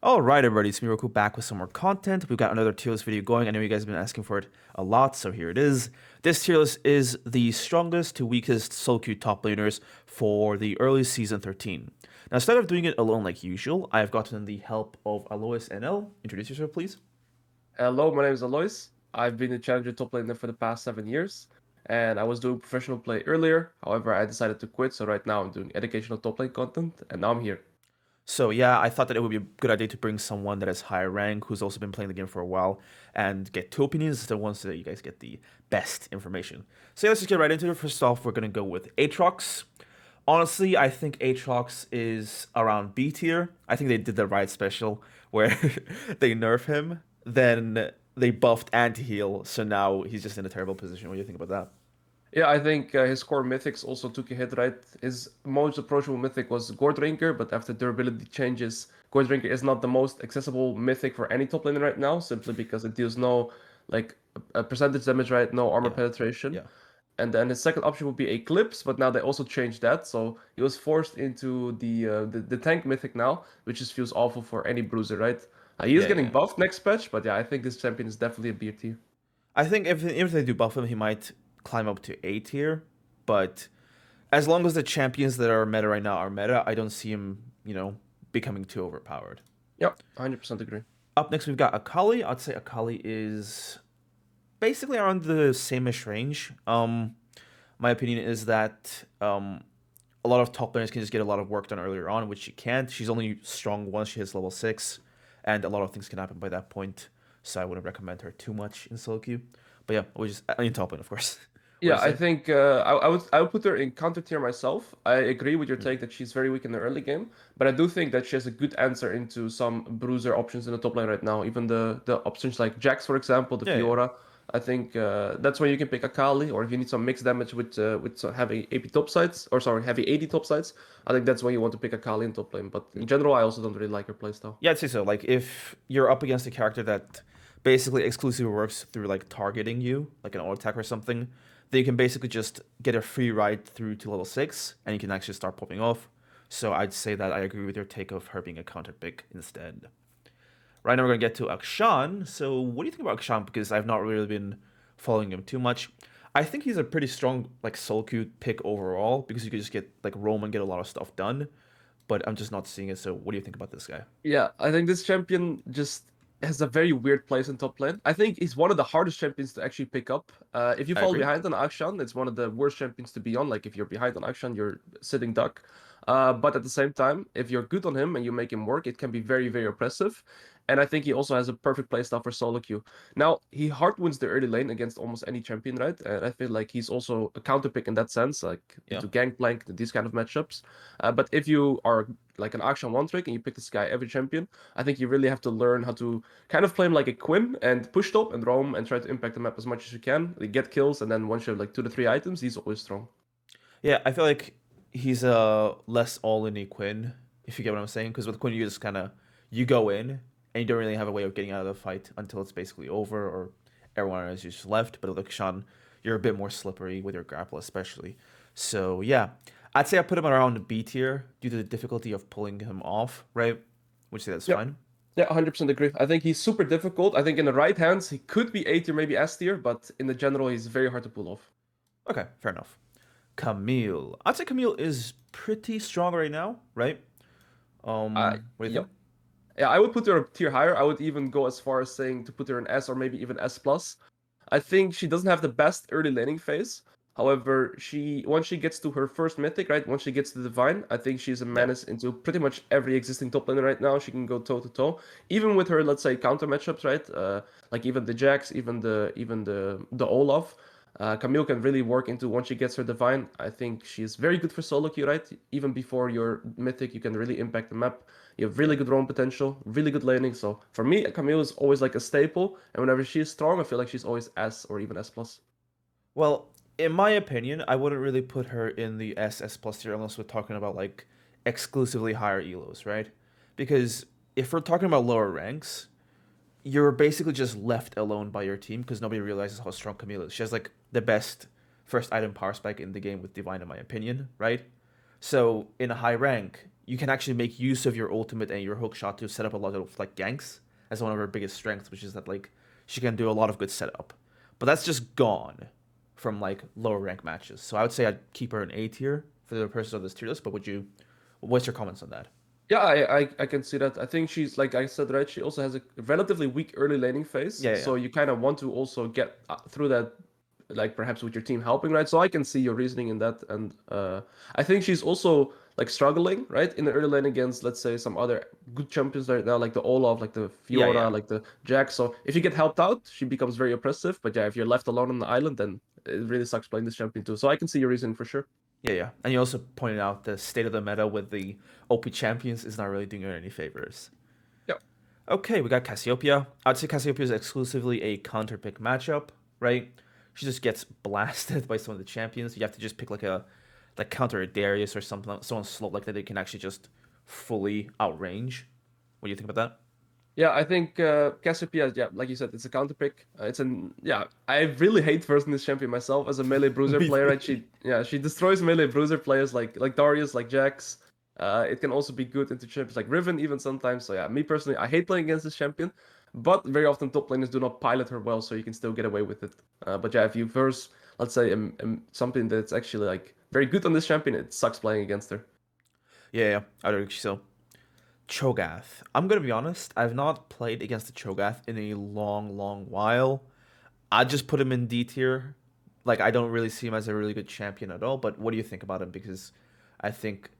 All right, everybody, it's me, Roku, back with some more content. We've got another tier list video going. I know you guys have been asking for it a lot, so here it is. This tier list is the strongest to weakest solo queue top laners for the early season 13. Now, instead of doing it alone like usual, I've gotten the help of AloisNL. Introduce yourself, please. Hello, my name is Alois. I've been a challenger top laner for the past 7 years, and I was doing professional play earlier. However, I decided to quit, so right now I'm doing educational top lane content, and now I'm here. So yeah, I thought that it would be a good idea to bring someone that has higher rank, who's also been playing the game for a while, and get two opinions instead of one so that you guys get the best information. So yeah, let's just get right into it. First off, we're gonna go with Aatrox. Honestly, I think Aatrox is around B tier. I think they did the right special where they nerf him, then they buffed anti-heal, so now he's just in a terrible position. What do you think about that? Yeah, I think his core mythics also took a hit, right? His most approachable mythic was Gordrinker, but after durability changes, Gordrinker is not the most accessible mythic for any top laner right now, simply because it deals no like a percentage damage, right? No armor Yeah, penetration. yeah. And then his second option would be Eclipse, but now they also changed that, so he was forced into the tank mythic now, which just feels awful for any bruiser, right? He is Yeah, getting yeah. buffed next patch, but yeah, I think this champion is definitely a B tier. I think if they do buff him, he might climb up to A tier. But as long as the champions that are meta right now are meta, I don't see him, becoming too overpowered. Yep, 100% agree. Up next, we've got Akali. I'd say Akali is basically around the same-ish range. My opinion is that a lot of top laners can just get a lot of work done earlier on, which she can't. She's only strong once she hits level 6, and a lot of things can happen by that point. So I wouldn't recommend her too much in solo queue. But yeah, we just in top lane, of course. What do Yeah, you I say? think I would put her in counter tier myself. I agree with your Mm. take that she's very weak in the early game, but I do think that she has a good answer into some bruiser options in the top lane right now. Even the options like Jax, for example, the Yeah, yeah. Fiora. I think that's where you can pick Akali, or if you need some mixed damage with some heavy AP top sides, or sorry, heavy AD top sides. I think that's when you want to pick Akali in top lane. But in general, I also don't really like her playstyle. Yeah, I'd say so. Like if you're up against a character that basically exclusively works through like targeting you, like an auto attack or something, then you can basically just get a free ride through to level 6 and you can actually start popping off. So I'd say that I agree with your take of her being a counter pick instead. Right now we're gonna get to Akshan. So what do you think about Akshan? Because I've not really been following him too much. I think he's a pretty strong like solo queue pick overall because you could just get like roam and get a lot of stuff done. But I'm just not seeing it. So what do you think about this guy? Yeah, I think this champion just has a very weird place in top lane. I think he's one of the hardest champions to actually pick up. If you I fall agree. behind on Akshan, it's one of the worst champions to be on. Like if you're behind on Akshan, you're sitting duck. But at the same time, if you're good on him and you make him work, it can be very, very oppressive. And I think he also has a perfect playstyle for solo queue. Now, he hard wins the early lane against almost any champion, right? And I feel like he's also a counter pick in that sense, like Yeah. into Gangplank, these kind of matchups. But if you are like an Akshan one trick and you pick this guy every champion, I think you really have to learn how to kind of play him like a Quinn and push top and roam and try to impact the map as much as you can. Like, get kills, and then once you have like 2 to 3 items, he's always strong. Yeah, I feel like he's less all in Quinn, if you get what I'm saying. Because with Quinn, you just kind of you go in and you don't really have a way of getting out of the fight until it's basically over or everyone is just left. But with Sean, you're a bit more slippery with your grapple, especially. So yeah, I'd say I put him around B tier due to the difficulty of pulling him off. Right? Would you say that's Yeah. fine? Yeah, 100% agree. I think he's super difficult. I think in the right hands, he could be A tier, maybe S tier, but in the general, he's very hard to pull off. Okay, fair enough. Camille, I'd say Camille is pretty strong right now. Right? What do you think? Yep. Yeah, I would put her a tier higher. I would even go as far as saying to put her in S or maybe even S plus. I think she doesn't have the best early laning phase. However, she once she gets to her first mythic, right? Once she gets to divine, I think she's a Yeah. menace into pretty much every existing top laner right now. She can go toe to toe, even with her, let's say, counter matchups, right? Like even the Jax, even the Olaf. Camille can really work into once she gets her divine. I think she's very good for solo queue, right? Even before your mythic, you can really impact the map. You have really good roam potential, really good laning. So for me, Camille is always like a staple. And whenever she's strong, I feel like she's always S or even S plus. Well, in my opinion, I wouldn't really put her in the SS plus tier unless we're talking about like exclusively higher elos, right? Because if we're talking about lower ranks, you're basically just left alone by your team because nobody realizes how strong Camille is. She has like the best first item power spike in the game with Divine, in my opinion, right? So in a high rank, you can actually make use of your ultimate and your hook shot to set up a lot of like ganks as one of her biggest strengths, which is that like she can do a lot of good setup. But that's just gone from like lower rank matches. So I would say I'd keep her in A tier for the purposes of this tier list. But what's your comments on that? Yeah, I can see that. I think she's, like I said, right, she also has a relatively weak early laning phase. Yeah, yeah, So you kind of want to also get through that, like perhaps with your team helping, right? So I can see your reasoning in that. And I think she's also like struggling, right, in the early lane against, let's say, some other good champions right now, like the Olaf, like the yeah, Fiora, yeah, like the Jack. So if you get helped out, she becomes very oppressive. But yeah, if you're left alone on the island, then it really sucks playing this champion too. So I can see your reasoning for sure. yeah, yeah. And you also pointed out the state of the meta with the OP champions is not really doing her any favors. Yeah. Okay, we got Cassiopeia. I'd say Cassiopeia is exclusively a counter pick matchup, right? She just gets blasted by some of the champions. You have to just pick like counter a Darius or something, someone slow like that. They can actually just fully outrange. What do you think about that? Yeah, I think Cassiopeia, yeah, like you said, it's a counter pick. Yeah, I really hate versing this champion myself as a melee bruiser player. Right? She destroys melee bruiser players like Darius, like Jax. It can also be good into champions like Riven even sometimes. So yeah, me personally, I hate playing against this champion, but very often top laners do not pilot her well, so you can still get away with it. But yeah, if you verse, let's say, something that's actually like very good on this champion, it sucks playing against her. Yeah, yeah, I'd agree. So Cho'gath. I'm gonna be honest. I've not played against the Cho'gath in a long, long while. I just put him in D tier. Like I don't really see him as a really good champion at all. But what do you think about him? Because I think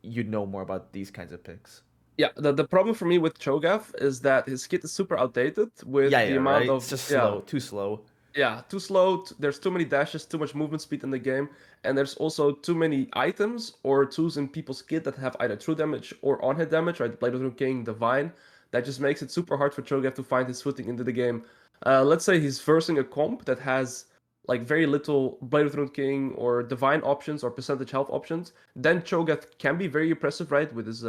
you know more about these kinds of picks. Yeah, the problem for me with Cho'Gath is that his kit is super outdated Yeah, with the yeah, amount right. of It's just yeah. slow, too slow. Yeah, too slow. There's too many dashes, too much movement speed in the game, and there's also too many items or tools in people's kit that have either true damage or on-hit damage, right? Blade of the King, Divine. That just makes it super hard for Cho'Gath to find his footing into the game. Let's say he's versing a comp that has like very little Blade of the King or Divine options or percentage health options. Then Cho'Gath can be very impressive, right? With his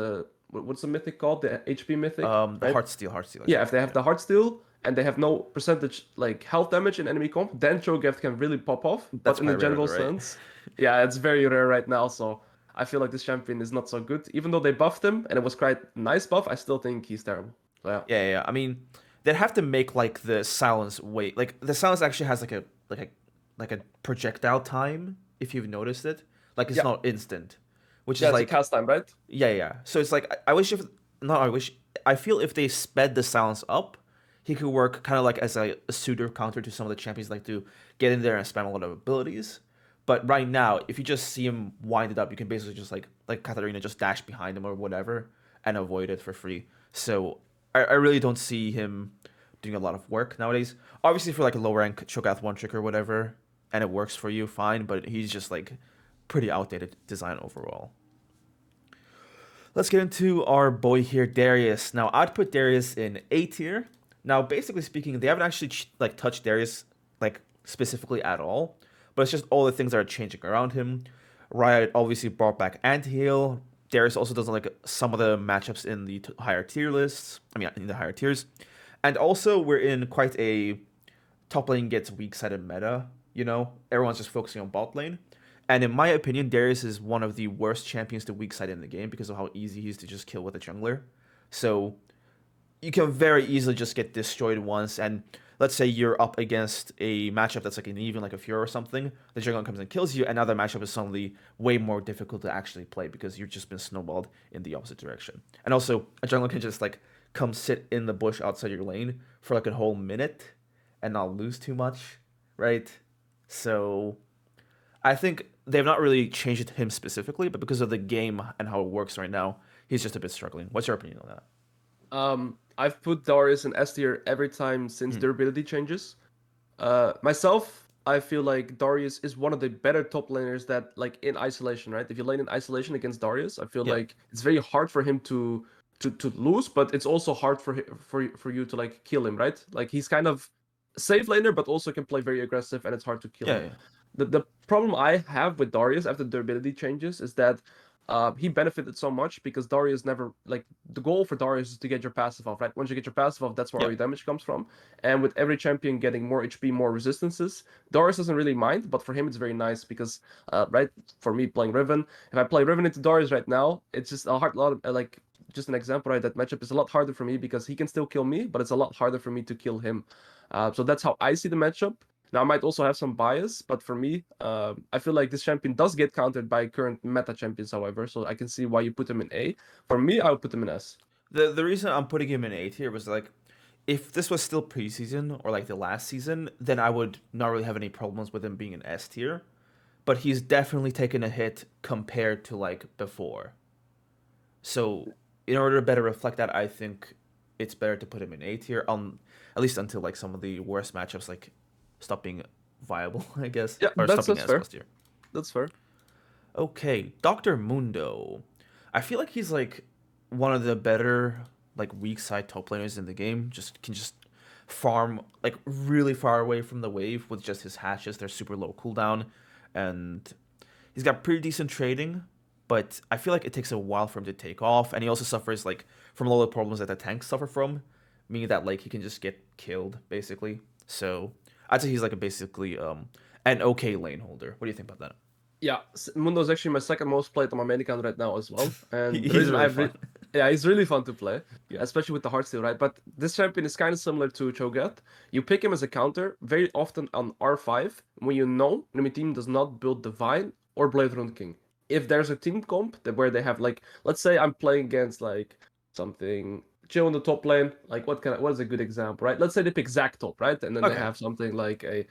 what's the mythic called? The HP mythic, The right? heart steal, I Yeah, think. if they have Yeah, the heart steal and they have no percentage like health damage in enemy comp, then Cho'Gath can really pop off. that's But in the quite rare, though, general right? sense, yeah, it's very rare right now. So I feel like this champion is not so good. Even though they buffed him and it was quite a nice buff, I still think he's terrible. So yeah. Yeah, yeah, yeah. I mean, they'd have to make like the silence wait. Like the silence actually has like a projectile time if you've noticed it. Like it's Yeah, not instant, which yeah, is it's a like cast time, right? yeah, yeah. So it's like I wish if not I wish I feel if they sped the silence up, he could work kind of like as a suitor counter to some of the champions like to get in there and spam a lot of abilities. But right now, if you just see him wind it up, you can basically just like Katarina just dash behind him or whatever and avoid it for free. So I really don't see him doing a lot of work nowadays. Obviously for like a low rank Cho'Gath one trick or whatever, and it works for you, fine. But he's just like pretty outdated design overall. Let's get into our boy here, Darius. Now, I'd put Darius in A tier. Now, basically speaking, they haven't actually like touched Darius like specifically at all, but it's just all the things that are changing around him. Riot obviously brought back anti-heal. Darius also doesn't like some of the matchups in the higher tier lists. I mean, in the higher tiers, and also we're in quite a top lane gets weak sided meta. You know, everyone's just focusing on bot lane. And in my opinion, Darius is one of the worst champions to weak side in the game because of how easy he is to just kill with a jungler. So you can very easily just get destroyed once. And let's say you're up against a matchup that's like an even, like a Fiora or something. The jungler comes and kills you, and now the matchup is suddenly way more difficult to actually play because you've just been snowballed in the opposite direction. And also, a jungler can just like come sit in the bush outside your lane for like a whole minute and not lose too much, right? So I think they've not really changed it to him specifically, but because of the game and how it works right now, he's just a bit struggling. What's your opinion on that? I've put Darius in S tier every time since Hmm. durability changes. Myself, I feel like Darius is one of the better top laners that, like in isolation, right? If you lane in isolation against Darius, I feel Yeah, like it's very hard for him to lose, but it's also hard for you to like kill him, right? Like he's kind of a safe laner, but also can play very aggressive, and it's hard to kill yeah, him. yeah. The problem I have with Darius after durability changes is that he benefited so much because Darius never like the goal for Darius is to get your passive off, right? Once you get your passive off, that's where all Yeah. your damage comes from. And with every champion getting more HP, more resistances, Darius doesn't really mind, but for him it's very nice because, right, for me playing Riven, if I play Riven into Darius right now, it's just a hard lot of like just an example, right? That matchup is a lot harder for me because he can still kill me, but it's a lot harder for me to kill him. So that's how I see the matchup. Now, I might also have some bias, but for me, I feel like this champion does get countered by current meta champions, however, so I can see why you put him in A. For me, I would put him in S. The reason I'm putting him in A tier was like, if this was still preseason or like the last season, then I would not really have any problems with him being an S tier. But he's definitely taken a hit compared to like before. So in order to better reflect that, I think it's better to put him in A tier, at least until like some of the worst matchups like stop being viable, I guess, Yeah, or stop being S fair. plus tier. That's fair. Okay, Doctor Mundo. I feel like he's like one of the better like weak side top laners in the game. Just can just farm like really far away from the wave with just his hatches. They're super low cooldown, and he's got pretty decent trading. But I feel like it takes a while for him to take off, and he also suffers like from a lot of the problems that the tanks suffer from, meaning that like he can just get killed basically. So I'd say he's like a basically an okay lane holder. What do you think about that? Yeah, Mundo is actually my second most played on my main account right now as well. And the He's reason really fun. yeah, he's really fun to play, Yeah. especially with the Heartsteel, right? But this champion is kind of similar to Cho'gath. You pick him as a counter very often on R5 when you know enemy team does not build Divine or Blade Rune King. If there's a team comp that where they have like, let's say I'm playing against like something chill in the top lane, like what is a good example, right? Let's say they pick Zac top, right? And then they Okay. have something like a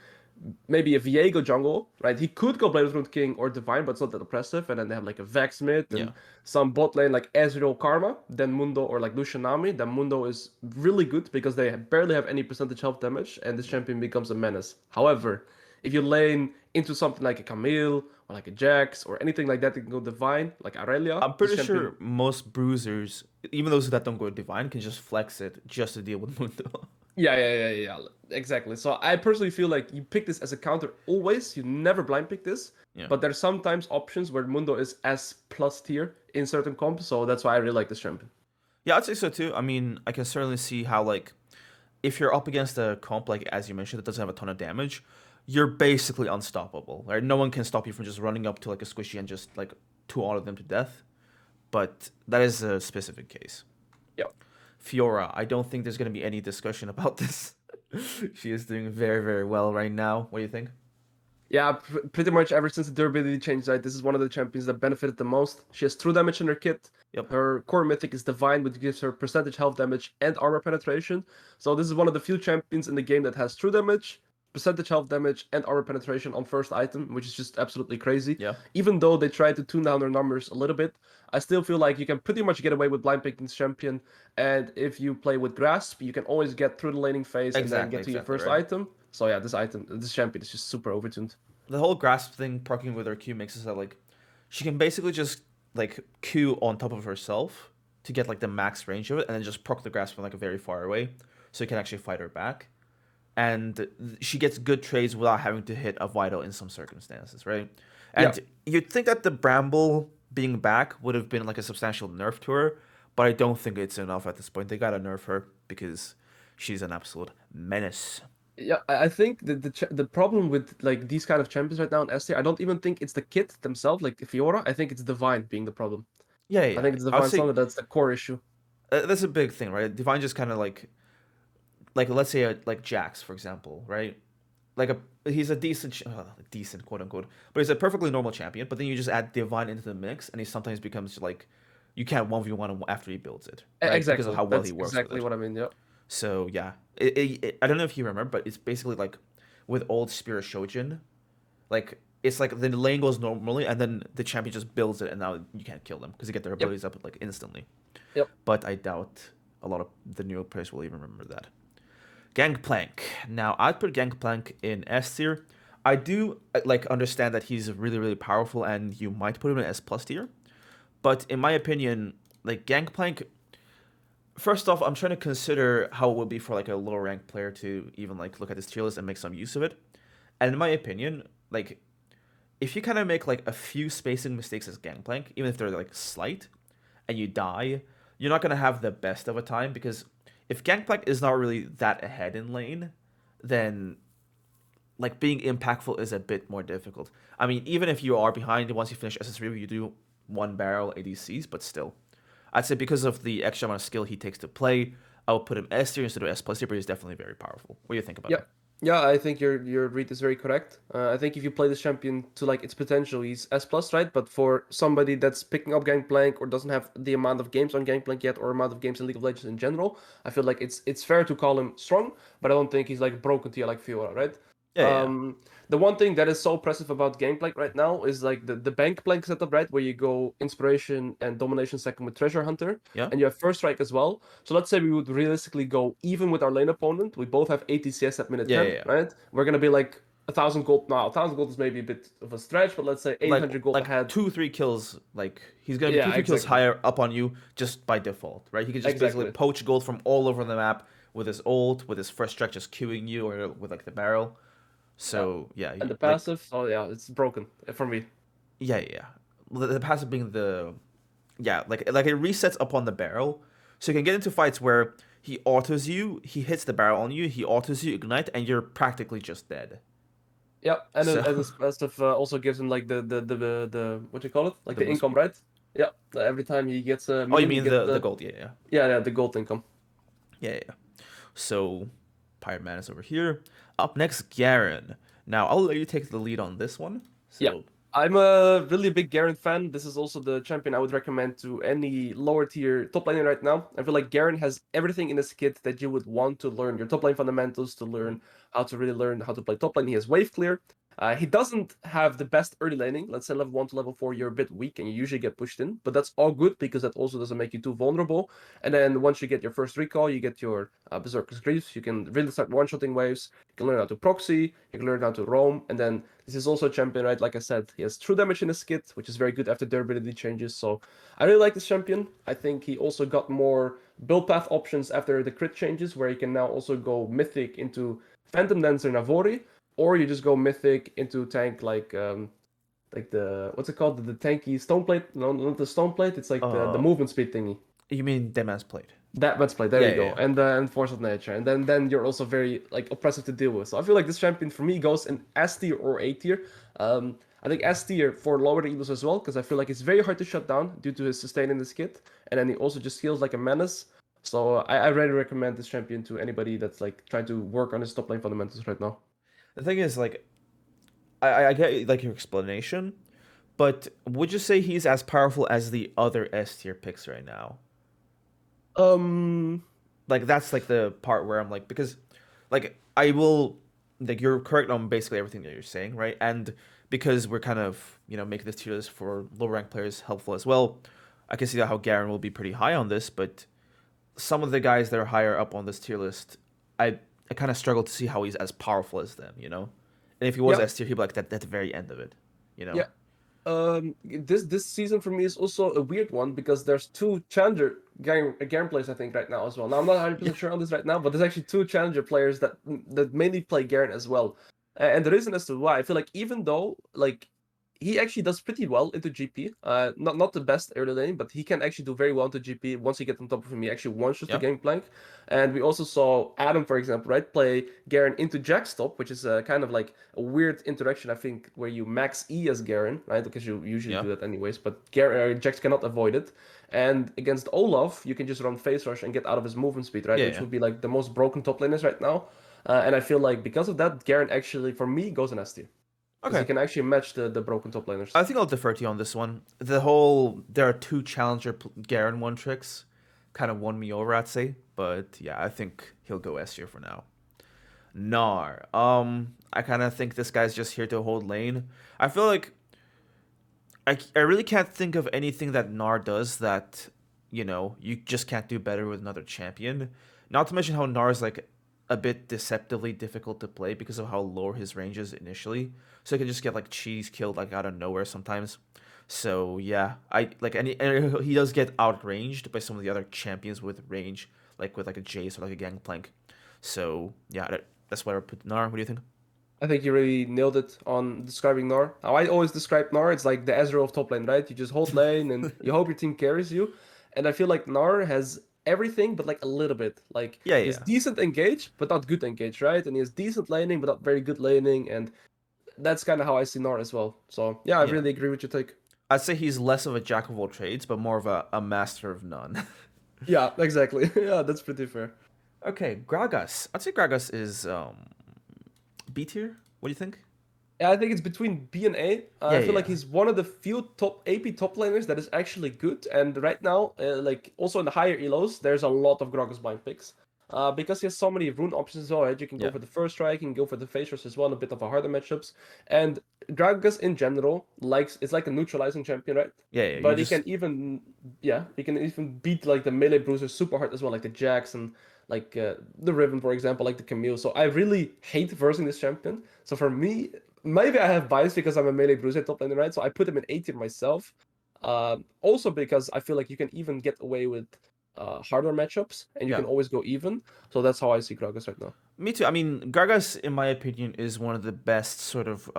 maybe a Viego jungle, right? He could go Blade Root King or Divine, but it's not that oppressive. And then they have like a Vexmith Yeah. and some bot lane like Ezreal Karma, then Mundo or like Lucianami. Then Mundo is really good because they barely have any percentage health damage, and this champion becomes a menace. However, if you lane into something like a Camille or like a Jax or anything like that can go Divine, like Irelia, I'm this pretty champion. sure most bruisers, even those that don't go divine, can just flex it just to deal with Mundo. Yeah. Exactly. So I personally feel like you pick this as a counter always. You never blind pick this. Yeah. But there's sometimes options where Mundo is S plus tier in certain comps. So that's why I really like this champion. Yeah, I'd say so too. I mean, I can certainly see how like if you're up against a comp like as you mentioned that doesn't have a ton of damage, you're basically unstoppable. Right? No one can stop you from just running up to like a squishy and just like two all of them to death. But that is a specific case. Yep. Fiora, I don't think there's going to be any discussion about this. She is doing very, very well right now. What do you think? Yeah, pretty much ever since the durability changed, right? This is one of the champions that benefited the most. She has true damage in her kit. Yep. Her core mythic is Divine, which gives her percentage health damage and armor penetration. So this is one of the few champions in the game that has true damage, percentage health damage, and armor penetration on first item, which is just absolutely crazy. Yeah. Even though they tried to tune down their numbers a little bit, I still feel like you can pretty much get away with blind picking this champion. And if you play with Grasp, you can always get through the laning phase and then get to your first Right. item. So yeah, this champion is just super overtuned. The whole grasp thing proccing with her Q makes it so that like she can basically just like Q on top of herself to get like the max range of it, and then just proc the grasp from like a very far away, so you can actually fight her back. And she gets good trades without having to hit a vital in some circumstances, right? And you'd think that the Bramble being back would have been like a substantial nerf to her, but I don't think it's enough at this point. They gotta nerf her because she's an absolute menace. Yeah, I think the problem with like these kind of champions right now in S tier, I don't even think it's the kit themselves, like Fiora. I think it's Divine being the problem. I think it's I would Divine say Summoner that's the core issue. that's a big thing, right? Divine just kind of like let's say like Jax for example, right? Like he's a decent quote unquote, but he's a perfectly normal champion. But then you just add Divine into the mix, and he sometimes becomes like you can't 1v1 him after he builds it, right? Because of Exactly. how well That's he works with exactly it. what I mean. Yeah. So yeah, I don't know if you remember, but it's basically like with old Spirit Shojin, like it's like the lane goes normally, and then the champion just builds it, and now you can't kill them because they get their Yep. abilities up like instantly. Yep. But I doubt a lot of the newer players will even remember that. Gangplank. Now I'd put Gangplank in S tier. I do like understand that he's really really powerful, and you might put him in S plus tier. But in my opinion, like Gangplank, first off, I'm trying to consider how it would be for like a lower ranked player to even like look at this tier list and make some use of it. And in my opinion, like if you kind of make like a few spacing mistakes as Gangplank, even if they're like slight, and you die, you're not gonna have the best of a time because if Gangplank is not really that ahead in lane, then like being impactful is a bit more difficult. I mean, even if you are behind, once you finish SS3, you do one barrel ADCs, but still, I'd say because of the extra amount of skill he takes to play, I would put him S tier instead of S plus tier, but he's definitely very powerful. What do you think about Yeah, him? yeah, I think your read is very correct. I think if you play this champion to like its potential, he's S plus, right? But for somebody that's picking up Gangplank or doesn't have the amount of games on Gangplank yet, or amount of games in League of Legends in general, I feel like it's fair to call him strong, but I don't think he's like broken tier like Fiora, right? Yeah, yeah, Um, the one thing that is so impressive about Gangplank right now is like the bank plank setup, right? Where you go inspiration and domination second with treasure hunter, yeah, and you have first strike as well. So let's say we would realistically go even with our lane opponent. We both have 80 CS at minute yeah, yeah, 10, yeah. right? We're gonna be like 1,000 gold now. 1,000 gold is maybe a bit of a stretch, but let's say Like 800 gold like ahead. 2 3 kills. Like he's gonna be two Yeah, three kills exactly, higher up on you just by default, right? He can just basically exactly. poach gold from all over the map with his ult, with his first strike just queuing you, or with like the barrel. Yeah, So yeah, and the like passive. Oh yeah, it's broken for me. yeah, yeah. Yeah. The passive being the yeah, like it resets upon the barrel, so you can get into fights where he autos you, he hits the barrel on you, he autos you, ignite, and you're practically just dead. Yeah, and So as this passive also gives him like the what do you call it? Like the the boost. income, right? Yeah, every time he gets a Oh, you minion, he mean gets the the gold? Yeah, yeah, yeah the gold income. yeah, yeah. Yeah. So Pirate Man is over here. Up next, Garen. Now I'll let you take the lead on this one. Yeah, So I'm a really big Garen fan. This is also the champion I would recommend to any lower tier top laner right now. I feel like Garen has everything in his kit that you would want to learn your top lane fundamentals, to learn how to really learn how to play top lane. He has wave clear. He doesn't have the best early laning. Let's say level 1 to level 4, you're a bit weak and you usually get pushed in, but that's all good because that also doesn't make you too vulnerable. And then once you get your first recall, you get your Berserker's Greaves, you can really start one-shotting waves. You can learn how to proxy, you can learn how to roam, and then this is also a champion, right? Like I said, he has true damage in his kit, which is very good after durability changes. So I really like this champion. I think he also got more build path options after the crit changes, where you can now also go mythic into Phantom Dancer Navori, or you just go mythic into tank like the what's it called? The tanky stone plate? No, not the stone plate. It's like the uh, movement speed thingy. you mean Deman's Plate? That let's play. There Yeah, you yeah, go. yeah. And force of nature, and then you're also very like oppressive to deal with. So I feel like this champion for me goes in S tier or A tier. I think S tier for lower evils as well, because I feel like it's very hard to shut down due to his sustain in this kit, and then he also just feels like a menace. So I really recommend this champion to anybody that's like trying to work on his top lane fundamentals right now. The thing is, like, I get like your explanation, but would you say he's as powerful as the other S tier picks right now? Um, Like that's like the part where I'm like, because like I will, like, you're correct on basically everything that you're saying, right? And because we're kind of, making this tier list for low rank players helpful as well, I can see how Garen will be pretty high on this, but some of the guys that are higher up on this tier list, I kind of struggle to see how he's as powerful as them. And if he was yeah, S tier, he'd be like that at the very end of it, you know? yeah. This season for me is also a weird one because there's two challenger Garen players I think right now as well. Now I'm not 100% sure on this right now, but there's actually two challenger players that mainly play Garen as well. And the reason as to why I feel like even though like he actually does pretty well into GP, not the best early lane, but he can actually do very well into GP. Once he gets on top of him, he actually one-shots the Yeah. Gangplank. And we also saw Adam, for example, right, play Garen into Jackstop, which is kind of like a weird interaction, I think, where you max E as Garen, right? Because you usually Yeah. do that anyways, but Jax cannot avoid it. And against Olaf, you can just run face rush and get out of his movement speed, right? Yeah. Which Yeah. would be like the most broken top laners right now. And I feel like because of that, Garen actually, for me, goes in S tier. Because he Okay. can actually match the broken top laners. I think I'll defer to you on this one. There are two challenger Garen one tricks, kind of won me over, I'd say. But yeah, I think he'll go S tier for now. Gnar. I kind of think this guy's just here to hold lane. I feel like I really can't think of anything that Gnar does that, you just can't do better with another champion. Not to mention how Gnar is like a bit deceptively difficult to play because of how low his range is initially. So he can just get like cheese killed like out of nowhere sometimes. So yeah, I like and he does get outranged by some of the other champions with range, like with like a Jayce or like a Gangplank. So yeah, that's why I put Gnar. What do you think? I think you really nailed it on describing Gnar. How I always describe Gnar, it's like the Ezreal of top lane, right? You just hold lane and you hope your team carries you. And I feel like Gnar has everything, but like a little bit. Like Yeah, he has yeah, decent engage, but not good engage, right? And he has decent laning, but not very good laning. And that's kind of how I see Gnar as well. So yeah, I yeah. really agree with your take. I'd say he's less of a jack of all trades, but more of a master of none. Yeah, exactly. Yeah, that's pretty fair. Okay, Gragas. I'd say Gragas is B tier. What do you think? Yeah, I think it's between B and A. Yeah, I feel like yeah, he's one of the few top AP top laners that is actually good. And right now, like also in the higher elos, there's a lot of Gragas blind picks. Because he has so many rune options as well, right? You can go yeah, for the first strike, you can go for the phase rush as well, a bit of a harder matchups. And Gragas in general likes it's like a neutralizing champion, right? yeah, yeah. You But he just can even he can even beat like the melee bruisers super hard as well, like the Jax and like the Riven, for example, like the Camille. So I really hate versing this champion. So for me, maybe I have bias because I'm a melee bruiser top laner, right? So I put him in A tier myself. Also because I feel like you can even get away with harder matchups and you yeah. can always go even. So that's how I see Gragas right now. Me too. I mean, Gragas, in my opinion, is one of the best sort of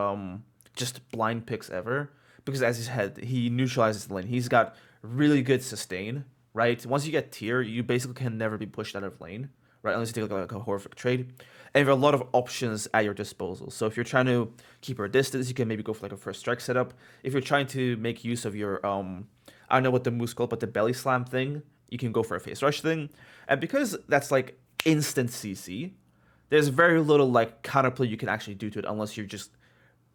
just blind picks ever because, as you said, he neutralizes the lane. He's got really good sustain, right? Once you get tier, you basically can never be pushed out of lane, right? Unless you take like a horrific trade, and you have a lot of options at your disposal. So if you're trying to keep your distance, you can maybe go for like a first strike setup. If you're trying to make use of your I don't know what the move's called, but the belly slam thing, you can go for a face rush thing, and because that's like instant CC, there's very little like counterplay you can actually do to it unless you're just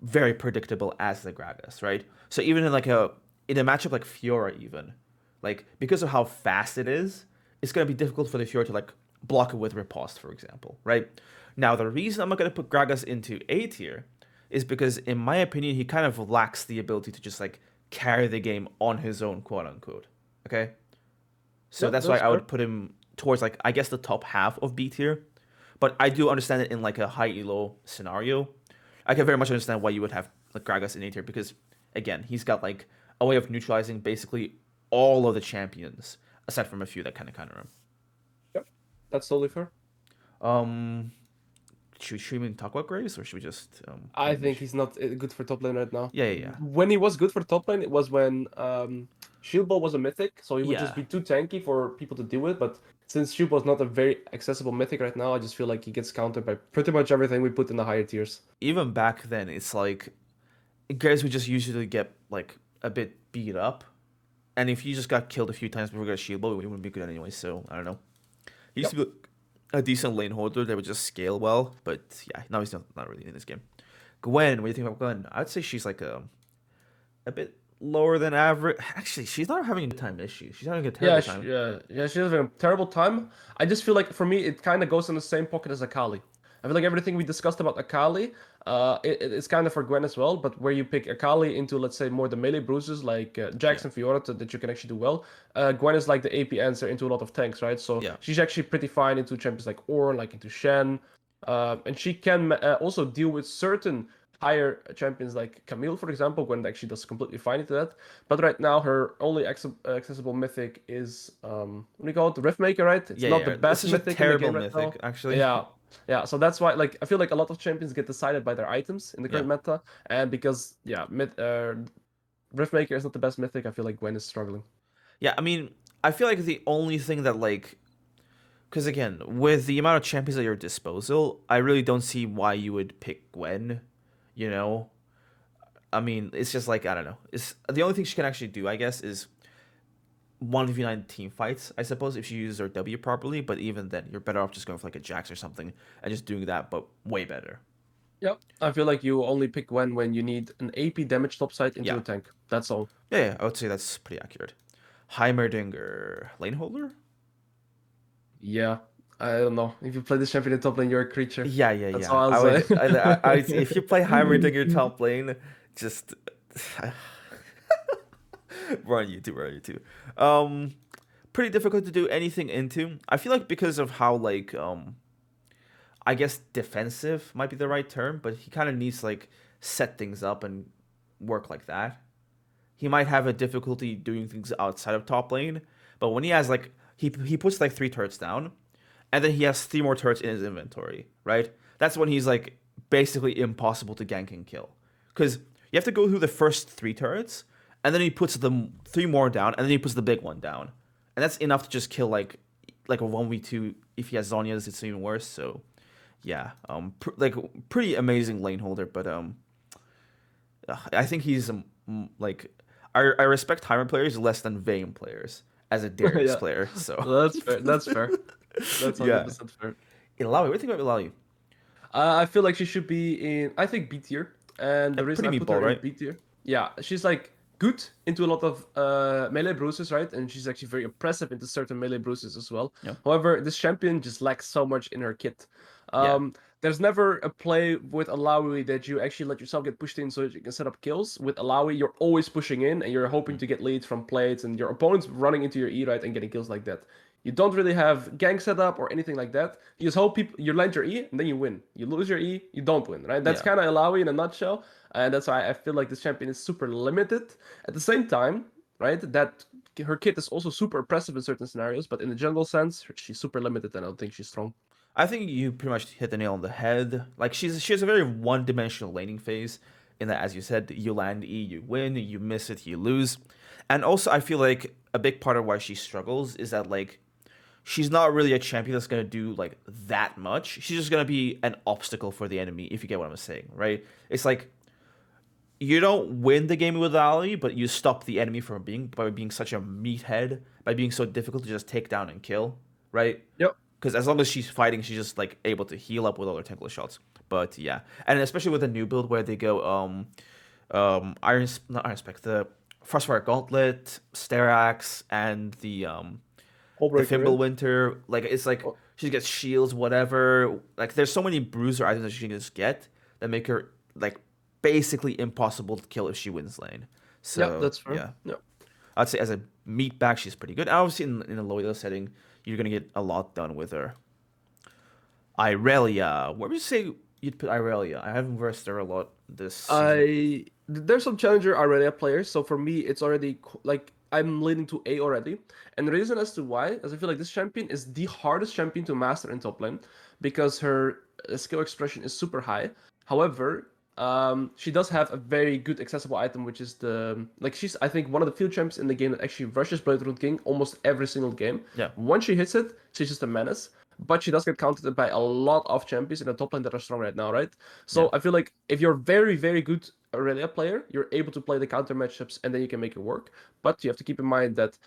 very predictable as the Gragas, right? So even in a matchup like Fiora, even like because of how fast it is, it's gonna be difficult for the Fiora to like block it with riposte, for example, right? Now the reason I'm not gonna put Gragas into A tier is because in my opinion he kind of lacks the ability to just like carry the game on his own, quote unquote. Okay, so Yeah, that's why that's I fair. would put him towards like I guess the top half of B tier. But I do understand it in like a high elo scenario. I can very much understand why you would have like Gragas in A tier because again, he's got like a way of neutralizing basically all of the champions, aside from a few that kind of counter him. Yep, that's totally fair. Um, should we even talk about Graves or should we just I think he's not good for top lane right now. Yeah, yeah, When he was good for top lane, it was when Shield Ball was a mythic, so he would just yeah. be too tanky for people to deal with. But since Shield Ball is not a very accessible mythic right now, I just feel like he gets countered by pretty much everything we put in the higher tiers. Even back then, it's like Graves would just usually get like a bit beat up, and if you just got killed a few times before you got a shield blow, it wouldn't be good anyway. So I don't know. He used Yep. to be a decent lane holder that would just scale well, but yeah, now he's not really in this game. Gwen, what do you think about Gwen? I'd say she's like a bit lower than average. Actually, she's not having a good time, is she? She's having a Yeah, terrible time. she's having a terrible time. I just feel like for me, it kind of goes in the same pocket as Akali. I feel like everything we discussed about Akali, it's kind of for Gwen as well. But where you pick Akali into, let's say, more the melee bruises like Yeah, Jax and Fiora that you can actually do well, Gwen is like the AP answer into a lot of tanks, right? So yeah, she's actually pretty fine into champions like Ornn, like into Shen, and she can also deal with certain higher champions like Camille, for example. Gwen actually does completely fine into that. But right now, her only accessible mythic is what do you call it? The Riftmaker, right? It's yeah, not the yeah. This best is a mythic in the terrible game right now. mythic, actually. Yeah, yeah. So that's why, like, I feel like a lot of champions get decided by their items in the Yeah, current meta, and because Riftmaker is not the best mythic, I feel like Gwen is struggling. yeah. I mean, I feel like the only thing that like because again, with the amount of champions at your disposal, I really don't see why you would pick Gwen. You know, I mean, it's just like I don't know. It's the only thing she can actually do, I guess, is 1v9 team fights. I suppose if she uses her W properly, but even then, you're better off just going for like a Jax or something and just doing that, but way better. Yep. I feel like you only pick Gwen when you need an AP damage topside into Yeah, a tank. That's all. yeah. I would say that's pretty accurate. Heimerdinger, lane holder. Yeah. I don't know. If you play this champion in top lane, you're a creature. Yeah, yeah, That's all yeah. I'll I say. would. I would say if you play Heimerdinger top lane, just we're on YouTube. We're on YouTube. Pretty difficult to do anything into. I feel like because of how like I guess defensive might be the right term, but he kind of needs to like set things up and work like that. He might have a difficulty doing things outside of top lane, but when he has like he puts like 3 turrets down, and then he has 3 more turrets in his inventory, right? That's when he's like basically impossible to gank and kill. Because you have to go through the first 3 turrets, and then he puts the 3 more down, and then he puts the big one down. And that's enough to just kill like a 1v2. If he has Zhonya's, it's even worse. So yeah, pretty amazing lane holder, but I think he's like I respect Heimer players less than Vayne players as a Darius player. So that's fair. That's fair. That's 100% fair. Illaoi, what do you think about Illaoi? I feel like she should be in, I think, B tier. And the reason I put her in B tier, she's like good into a lot of melee bruises, right? And she's actually very impressive into certain melee bruises as well. Yeah. However, this champion just lacks so much in her kit. There's never a play with Illaoi that you actually let yourself get pushed in so that you can set up kills. With Illaoi, you're always pushing in and you're hoping to get leads from plates and your opponent's running into your E, right, and getting kills like that. You don't really have gank setup or anything like that. You just hope you land your E and then you win. You lose your E, you don't win, right? That's kind of Illaoi in a nutshell. And that's why I feel like this champion is super limited. At the same time, right, that her kit is also super impressive in certain scenarios, but in the general sense, she's super limited and I don't think she's strong. I think you pretty much hit the nail on the head. Like she has a very one-dimensional laning phase in that, as you said, you land E, you win, you miss it, you lose. And also I feel like a big part of why she struggles is that like she's not really a champion that's going to do like that much. She's just going to be an obstacle for the enemy, if you get what I'm saying, right? It's like you don't win the game with Illaoi, but you stop the enemy from by being such a meathead, by being so difficult to just take down and kill, right? Yep. Because as long as she's fighting, she's just like able to heal up with all her technical shots. But yeah, and especially with the new build where they go not Iron Spec, the Frostfire Gauntlet, Sterax, and the Fimbulwinter. Like it's like she gets shields, whatever. Like there's so many bruiser items that she can just get that make her like basically impossible to kill if she wins lane. So that's fair. Yeah. I'd say as a meat bag, she's pretty good. Obviously, in a low setting, you're gonna get a lot done with her. Irelia, where would you say you'd put Irelia? I haven't versed her a lot this season. There's some challenger Irelia players, so for me, it's already like I'm leaning to A already. And the reason as to why is I feel like this champion is the hardest champion to master in top lane because her skill expression is super high. However, she does have a very good accessible item, which is she's I think one of the few champs in the game that actually rushes Blade Rune King almost every single game. Yeah. Once she hits it, she's just a menace. But she does get countered by a lot of champions in the top lane that are strong right now, right? So I feel like if you're very, very good Irelia player, you're able to play the counter matchups and then you can make it work. But you have to keep in mind that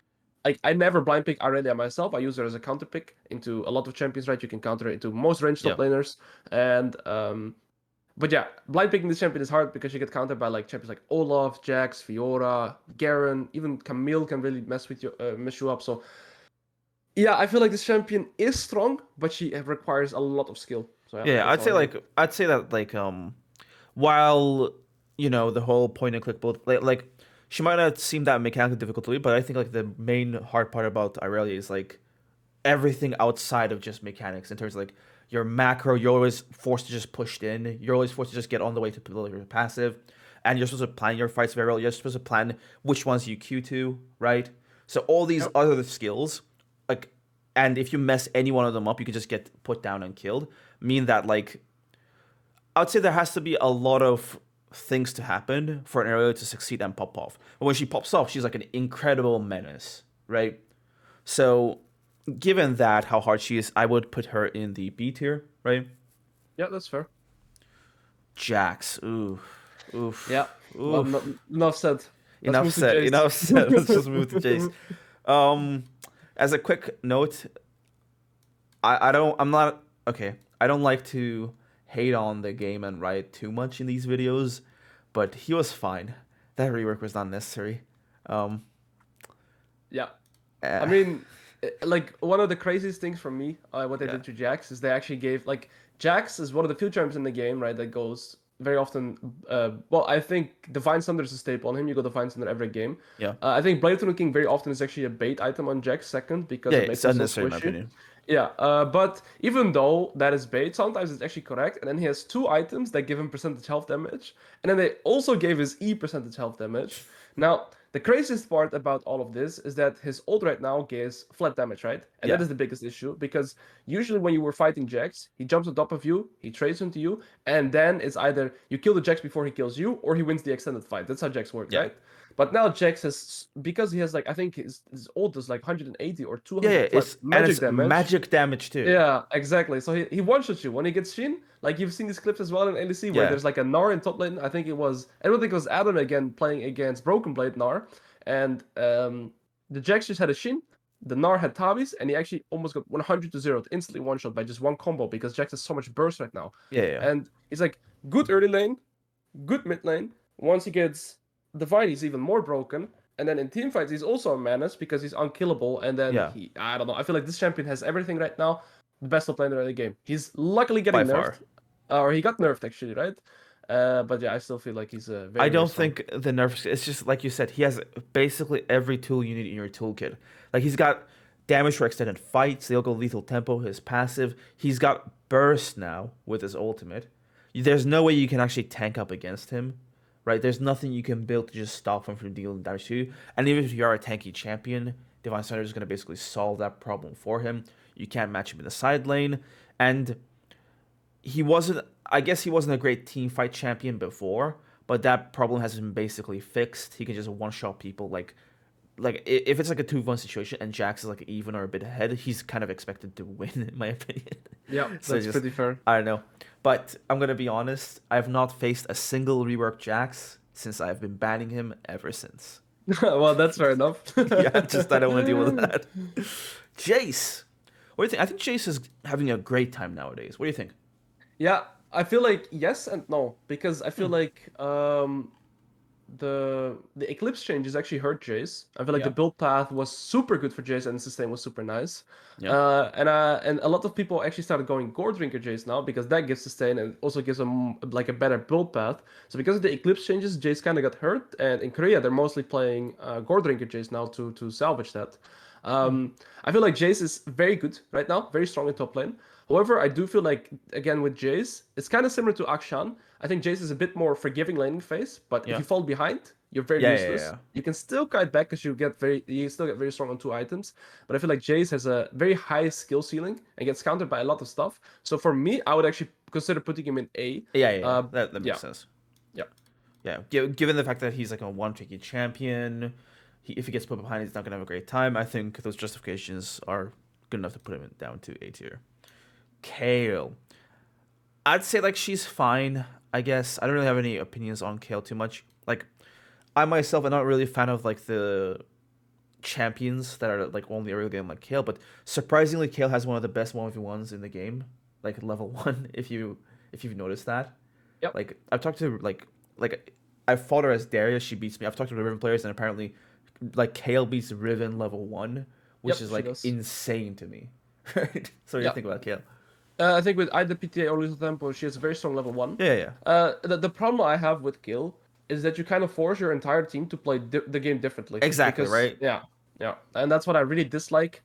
I never blind pick Irelia myself. I use her as a counter pick into a lot of champions, right? You can counter it into most ranged top laners. And but yeah, blind picking this champion is hard because you get countered by like champions like Olaf, Jax, Fiora, Garen, even Camille can really mess you up. So yeah, I feel like this champion is strong, but she requires a lot of skill. So yeah, I'd say that while the whole point and click build, like she might not seem that mechanically difficult to lead, but I think like the main hard part about Irelia is like everything outside of just mechanics in terms of like your macro, you're always forced to just push in. You're always forced to just get on the way to build your passive. And you're supposed to plan your fights very well. You're supposed to plan which ones you queue to, right? So all these other skills, like, and if you mess any one of them up, you could just get put down and killed. Mean that, like, I would say there has to be a lot of things to happen for an Irelia to succeed and pop off. But when she pops off, she's like an incredible menace, right? So given that, how hard she is, I would put her in the B tier, right? Yeah, that's fair. Jax, oof. Yeah, oof. Well, enough said. Enough said. Let's just move to Jayce. As a quick note, I don't like to hate on the game and Riot too much in these videos, but he was fine. That rework was not necessary. Yeah. I mean, like, one of the craziest things for me, what they did to Jax is they actually gave, like, Jax is one of the few champs in the game, right, that goes very often, I think Divine Thunder is a staple on him. You go Divine Thunder every game. Yeah. I think Blade Rune King very often is actually a bait item on Jax second because it makes it's unnecessary in my opinion. Yeah, but even though that is bait, sometimes it's actually correct. And then he has two items that give him percentage health damage. And then they also gave his E percentage health damage. Now, the craziest part about all of this is that his ult right now gives flat damage, right? And that Yeah. is the biggest issue because usually when you were fighting Jax, he jumps on top of you, he trades into you, and then it's either you kill the Jax before he kills you or he wins the extended fight. That's how Jax works, Yeah. right? But now Jax has, because he has like, I think his ult is like 180 or Yeah, 200 yeah. flat And magic it's damage. magic damage too. Yeah, exactly. So he one-shots you when he gets Shin. Like you've seen these clips as well in LEC where Yeah. there's like a Gnar in top lane. I don't think it was Adam again playing against Broken Blade Gnar, and the Jax just had a Shin. The Gnar had Tabis, and he actually almost got 100 to 0 instantly one-shot by just one combo because Jax has so much burst right now. Yeah, yeah. And he's like good early lane, good mid lane. Once he gets Divine, he's even more broken. And then in team fights, he's also a menace because he's unkillable. And then Yeah. I don't know. I feel like this champion has everything right now. The best top laner in the game. He's luckily By getting far. nerfed, or he got nerfed actually, right? But yeah, I still feel like he's a very. I Very don't strong. think the nerfs. It's just like you said. He has basically every tool you need in your toolkit. Like he's got damage for extended fights. They'll go lethal tempo. His passive. He's got burst now with his ultimate. There's no way you can actually tank up against him, right? There's nothing you can build to just stop him from dealing damage to you. And even if you are a tanky champion, Divine Center is going to basically solve that problem for him. You can't match him in the side lane, and he wasn't. I guess he wasn't a great team fight champion before, but that problem has been basically fixed. He can just one shot people if it's like a 2v1 situation and Jax is like even or a bit ahead, he's kind of expected to win in my opinion. Yeah, So that's just pretty fair. I don't know. But I'm gonna be honest, I have not faced a single rework Jax since I've been banning him ever since. Well, that's fair enough. Yeah, just I don't want to deal with that. Jayce. What do you think? I think Jayce is having a great time nowadays. What do you think? Yeah, I feel like yes and no because I feel Hmm. like the Eclipse changes actually hurt Jayce. I feel like the Yeah. build path was super good for Jayce and the sustain was super nice. Yeah. And a lot of people actually started going Gore Drinker Jayce now because that gives sustain and also gives them like a better build path. So because of the Eclipse changes, Jayce kind of got hurt, and in Korea they're mostly playing Gore Drinker Jayce now to salvage that. Hmm. I feel like Jayce is very good right now, very strong in top lane. However, I do feel like again with Jayce, it's kind of similar to Akshan. I think Jayce is a bit more forgiving laning phase, but if Yeah. you fall behind, you're very Yeah. Yeah. useless. Yeah. You can still kite back because you still get very strong on two items. But I feel like Jayce has a very high skill ceiling and gets countered by a lot of stuff. So for me, I would actually consider putting him in A. Yeah. Yeah. Yeah. Uh, That yeah, makes sense. yeah, Yeah. Given the fact that he's like a one tricky champion, if he gets put behind, he's not gonna have a great time. I think those justifications are good enough to put him down to A tier. Kayle. I'd say like she's fine. I guess I don't really have any opinions on Kayle too much. Like I myself am not really a fan of like the champions that are like only early game like Kayle, but surprisingly Kayle has one of the best 1v1s in the game, like level 1 if you've noticed that. yep, Like I've talked to like I've fought her as Darius, she beats me. I've talked to the Riven players and apparently like Kayle beats Riven level 1, which yep. is She like does. insane to me. Right? So what do you Yeah, think about Kayle? I think with either PTA or Lethal Tempo, she has a very strong level one. Yeah, yeah. The problem I have with Kill is that you kind of force your entire team to play the game differently. Exactly, Because right? yeah, yeah, and that's what I really dislike.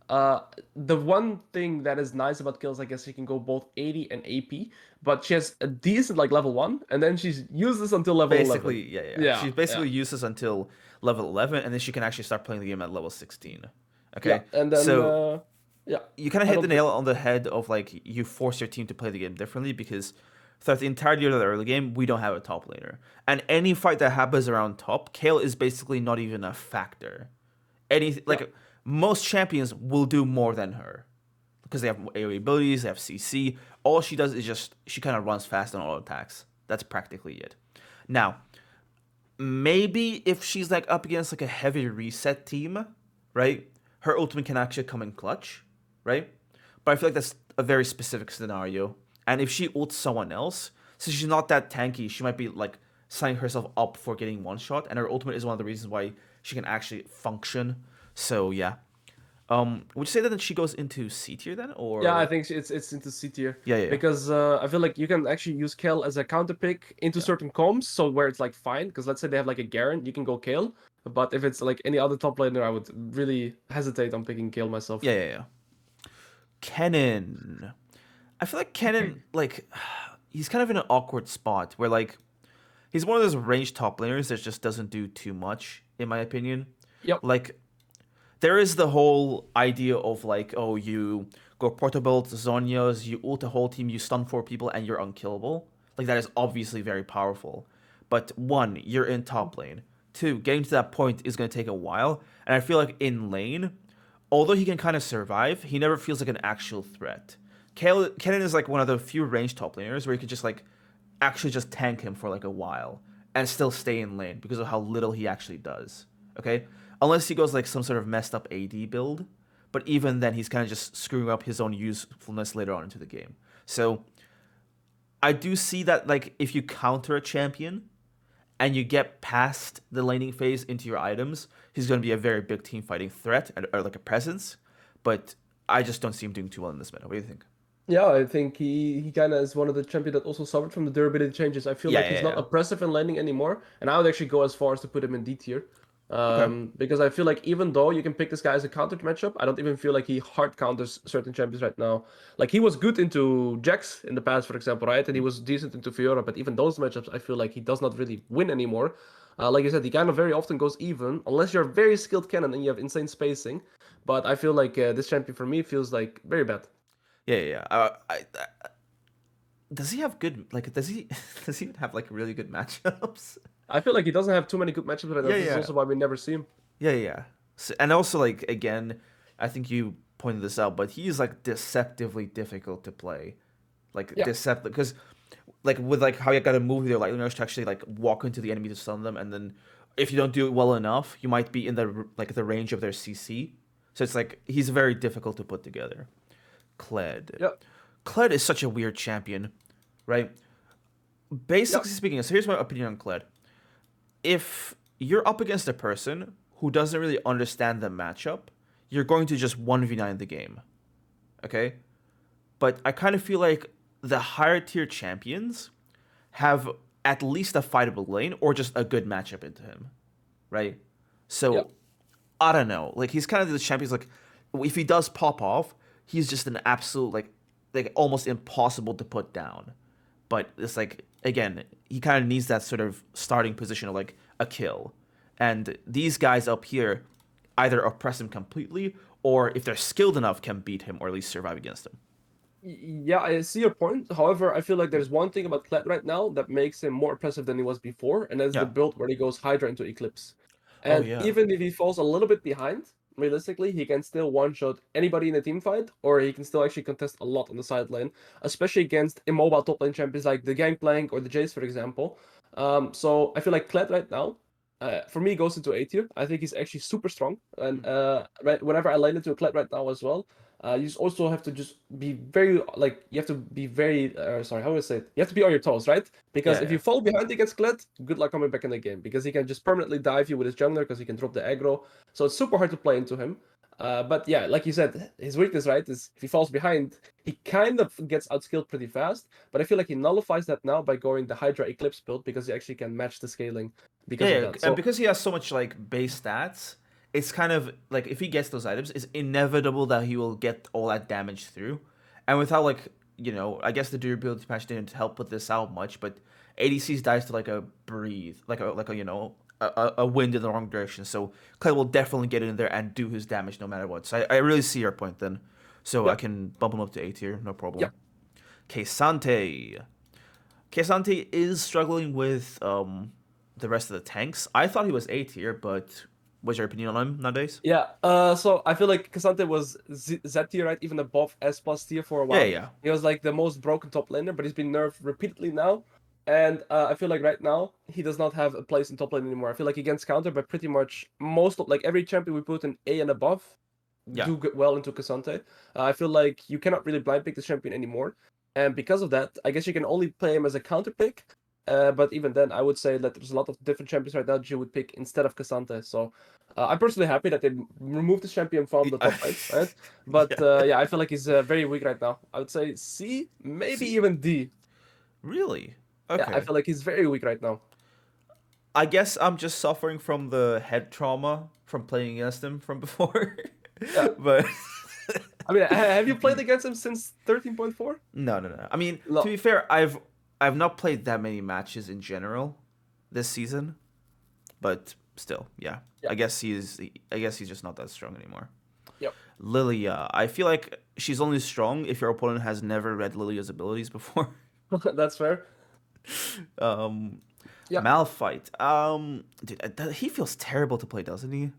The one thing that is nice about Kill is I guess she can go both 80 and AP, but she has a decent like level one, and then she's useless until level 11. Basically, yeah, yeah. Yeah, She yeah, basically uses until level 11, and then she can actually start playing the game at level 16. yeah, Okay, and then so yeah, you kind of I hit the don't think nail on the head of like you force your team to play the game differently because throughout the entirety of the early game, we don't have a top laner, and any fight that happens around top, Kayle is basically not even a factor. yeah. Most champions will do more than her because they have AoE abilities, they have CC. All she does is just she kind of runs fast on all attacks. That's practically it. Now, maybe if she's like up against like a heavy reset team, right? Her ultimate can actually come in clutch, right? But I feel like that's a very specific scenario. And if she ults someone else, since she's not that tanky, she might be like signing herself up for getting one shot. And her ultimate is one of the reasons why she can actually function. So yeah. Would you say that she goes into C tier then, Yeah, I or think it's into C tier yeah, yeah, because I feel like you can actually use Kayle as a counter pick into yeah, certain comps, so where it's like fine. Because let's say they have like a Garen, you can go Kayle. But if it's like any other top laner, I would really hesitate on picking Kayle myself. yeah, yeah, yeah. Kennen. I feel like Kennen, like, he's kind of in an awkward spot where, like, he's one of those ranged top laners that just doesn't do too much, in my opinion. Yep. Like, there is the whole idea of, like, oh, you go portable to Zhonya's, you ult a whole team, you stun 4 people, and you're unkillable. Like, that is obviously very powerful. But one, you're in top lane. Two, getting to that point is going to take a while. And I feel like in lane, although he can kind of survive, he never feels like an actual threat. Kennen is like one of the few ranged top laners where you could just like actually just tank him for like a while and still stay in lane because of how little he actually does. Okay? Unless he goes like some sort of messed up AD build. But even then, he's kind of just screwing up his own usefulness later on into the game. So I do see that like if you counter a champion and you get past the laning phase into your items, he's going to be a very big team fighting threat or like a presence. But I just don't see him doing too well in this meta. What do you think? Yeah, I think he kind of is one of the champions that also suffered from the durability changes. I feel Yeah, like yeah, he's not yeah. oppressive in landing anymore, and I would actually go as far as to put him in D tier. Okay. Because I feel like even though you can pick this guy as a counter matchup, I don't even feel like he hard counters certain champions right now. Like he was good into Jax in the past, for example, right? And he was decent into Fiora, but even those matchups, I feel like he does not really win anymore. Like I said, he kind of very often goes even, unless you're a very skilled Kennen and you have insane spacing. But I feel like this champion for me feels like very bad. Yeah, yeah, yeah. Does he have good like? Does he does he even have like really good matchups? I feel like he doesn't have too many good matchups right now. Yeah, This is yeah, also why we never see him. yeah, yeah. So, and also like again, I think you pointed this out, but he's like deceptively difficult to play, like Yeah. deceptive because like with like how you gotta move with your lightning rush to actually like walk into the enemy to stun them, and then if you don't do it well enough, you might be in the like the range of their CC. So it's like he's very difficult to put together. Kled. Yep. Kled is such a weird champion, right? Basically Yep. speaking, so here's my opinion on Kled. If you're up against a person who doesn't really understand the matchup, you're going to just 1v9 the game. Okay? But I kind of feel like the higher tier champions have at least a fightable lane or just a good matchup into him, right? So Yep. I don't know. Like he's kind of the champions. Like if he does pop off, he's just an absolute like almost impossible to put down. But it's like again, he kind of needs that sort of starting position of like a kill. And these guys up here either oppress him completely or if they're skilled enough can beat him or at least survive against him. Yeah, I see your point. However, I feel like there's one thing about Kled right now that makes him more impressive than he was before, and that's the Yeah. build where he goes Hydra into Eclipse. Oh And yeah. even if he falls a little bit behind, realistically, he can still one-shot anybody in a team fight, or he can still actually contest a lot on the side lane, especially against immobile top lane champions like the Gangplank or the Jayce, for example. So I feel like Kled right now, for me, goes into A tier. I think he's actually super strong, and right, whenever I lane into a Kled right now as well, you just also have to just be very like you have to be very sorry, how do I say it? You have to be on your toes, right? Because Yeah, if yeah. you fall behind against Kled, good luck coming back in the game because he can just permanently dive you with his jungler because he can drop the aggro. So it's super hard to play into him. But yeah, like you said, his weakness, right, is if he falls behind, he kind of gets outskilled pretty fast. But I feel like he nullifies that now by going the Hydra Eclipse build because he actually can match the scaling Yeah, because of yeah. that. And So because he has so much like base stats, it's kind of like if he gets those items, it's inevitable that he will get all that damage through. And without like, I guess the durability patch didn't help put this out much, but ADCs dies to like a breathe, like a a wind in the wrong direction. So Clay will definitely get in there and do his damage no matter what. So I really see your point then. So I yeah, can bump him up to A tier, no yeah. problem. Kesante. Kesante is struggling with the rest of the tanks. I thought he was A tier, but what's your opinion on him nowadays? Yeah, so I feel like Cassante was Z tier, right? Even above S plus tier for a Yeah, while. yeah. He was like the most broken top laner, but he's been nerfed repeatedly now. And I feel like right now he does not have a place in top lane anymore. I feel like he gets countered by pretty much most of like every champion we put in A and above Yeah. do get well into Cassante. I feel like you cannot really blind pick this champion anymore. And because of that, I guess you can only play him as a counter pick. But even then, I would say that there's a lot of different champions right now that you would pick instead of Cassante. So I'm personally happy that they removed this champion from the top 5, right? But Yeah. yeah, I feel like he's very weak right now. I would say C, maybe See, even D. really? Yeah, I Okay. feel like he's very weak right now. I guess I'm just suffering from the head trauma from playing against him from before. Yeah, But I mean, have you played against him since 13.4? No. I mean, No. to be fair, I've not played that many matches in general this season, but still, yeah. Yeah. I guess he's just not that strong anymore. Yep. Lilia, I feel like she's only strong if your opponent has never read Lilia's abilities before. That's fair. Yeah. Malphite, dude, he feels terrible to play, doesn't he?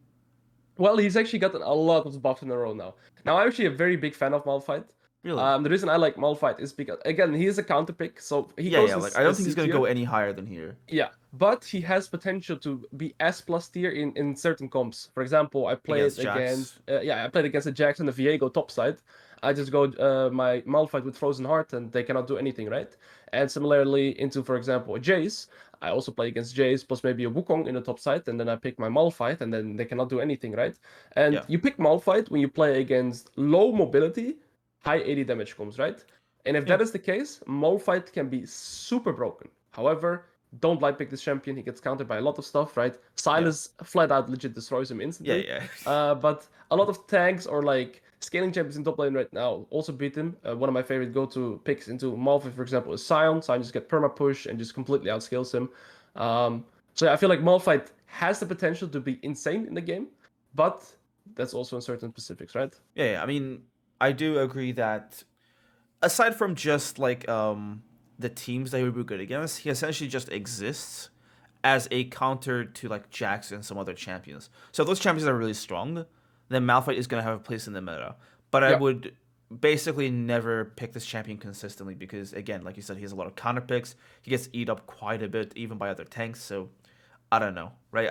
Well, he's actually gotten a lot of buffs in a row now. Now, I'm actually a very big fan of Malphite. Really? The reason I like Malphite is because, again, he is a counter pick, so he goes Yeah. Like I don't think he's gonna go any higher than here. Yeah, but he has potential to be S plus tier in certain comps. For example, I played against the Jax and the Viego top side. I just go my Malphite with Frozen Heart and they cannot do anything, right? And similarly into, for example, a Jayce. I also play against Jayce plus maybe a Wukong in the top side, and then I pick my Malphite, and then they cannot do anything, right? And Yeah. you pick Malphite when you play against low mobility, high 80 damage comps, right? And if that is the case, Malphite can be super broken. However, don't light pick this champion. He gets countered by a lot of stuff, right? Silas flat out legit destroys him instantly. Yeah. But a lot of tanks or like scaling champions in top lane right now also beat him. One of my favorite go-to picks into Malphite, for example, is Sion. Sion just get perma push and just completely outscales him. So yeah, I feel like Malphite has the potential to be insane in the game, but that's also in certain specifics, right? Yeah. I mean, I do agree that aside from just like the teams that he would be good against, he essentially just exists as a counter to like Jax and some other champions. So if those champions are really strong, then Malphite is going to have a place in the meta. But I would basically never pick this champion consistently because, again, like you said, he has a lot of counter picks. He gets eat up quite a bit, even by other tanks. So I don't know, right?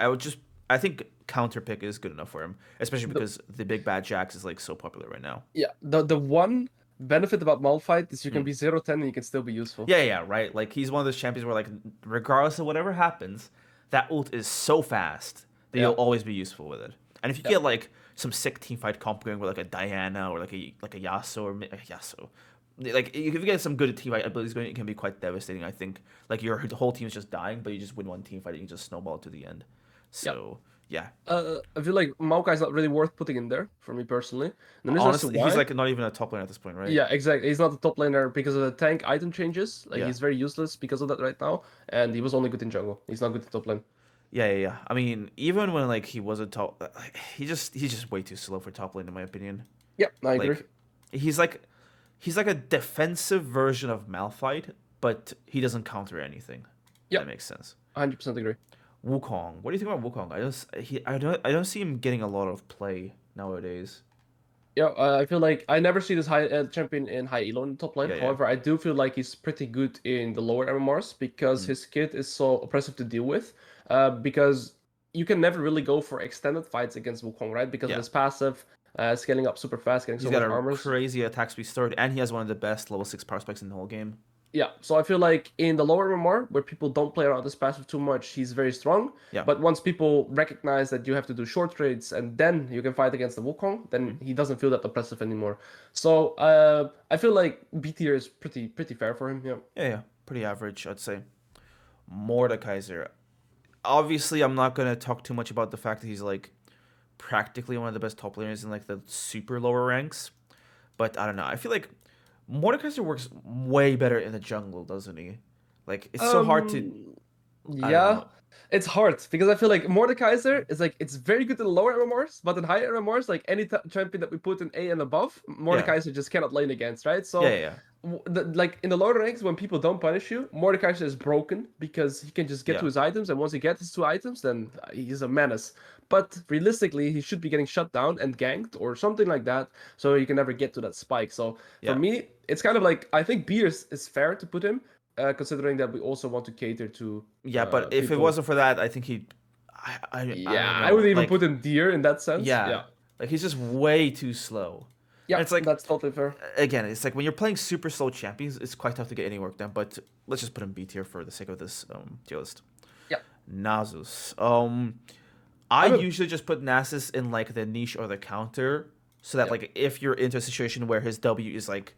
I think counter pick is good enough for him, especially because the big bad Jax is like so popular right now. Yeah, the one benefit about Malphite is you can be 0-10 and you can still be useful. Yeah, right. Like he's one of those champions where like regardless of whatever happens, that ult is so fast that you'll always be useful with it. And if you get like some sick teamfight comp going with like a Diana or like a Yasuo or a Yasuo, like if you get some good teamfight abilities going, it can be quite devastating. I think like your whole team is just dying, but you just win one teamfight and you just snowball to the end. So yeah. I feel like Maokai is not really worth putting in there for me personally. And honestly, he's like not even a top laner at this point, right? Yeah, exactly. He's not a top laner because of the tank item changes. Like he's very useless because of that right now, and he was only good in jungle. He's not good in top lane. Yeah. I mean, even when like he was a top, he's just way too slow for top lane in my opinion. Yeah, I agree. He's like a defensive version of Malphite, but he doesn't counter anything. Yeah, that makes sense. 100% agree. Wukong, what do you think about Wukong? I don't see him getting a lot of play nowadays. Yeah, I feel like I never see this high champion in high elo in the top lane. However, I do feel like he's pretty good in the lower MMRs because his kit is so oppressive to deal with. Because you can never really go for extended fights against Wukong, right? Because of his passive, scaling up super fast, getting so much armor. He's got a crazy attack speed stored, and he has one of the best level 6 prospects in the whole game. Yeah, so I feel like in the lower MMR, where people don't play around this passive too much, he's very strong. Yeah. But once people recognize that you have to do short trades and then you can fight against the Wukong, then he doesn't feel that oppressive anymore. So I feel like B tier is pretty fair for him. Yeah, pretty average, I'd say. Mordekaiser. Obviously, I'm not gonna talk too much about the fact that he's like practically one of the best top laners in like the super lower ranks, but I don't know. I feel like Mordekaiser works way better in the jungle, doesn't he? Like it's so hard to. Yeah, it's hard because I feel like Mordekaiser is like it's very good in the lower MMRs, but in higher MMRs, like any champion that we put in A and above, Mordekaiser just cannot lane against, right? So like in the lower ranks, when people don't punish you, Mordekaiser is broken because he can just get to his items, and once he gets his 2 items, then he's a menace. But realistically, he should be getting shut down and ganked or something like that, so you can never get to that spike. So for me, it's kind of like I think B is fair to put him, considering that we also want to cater to. But if it wasn't for that, I think he'd. I would even put him D in that sense. Yeah, like he's just way too slow. Yeah, it's like that's totally fair. Again, it's like when you're playing super slow champions, it's quite tough to get any work done. But let's just put him B tier for the sake of this tier list. Yeah. Nasus. I usually just put Nasus in like the niche or the counter, so that like if you're into a situation where his W is like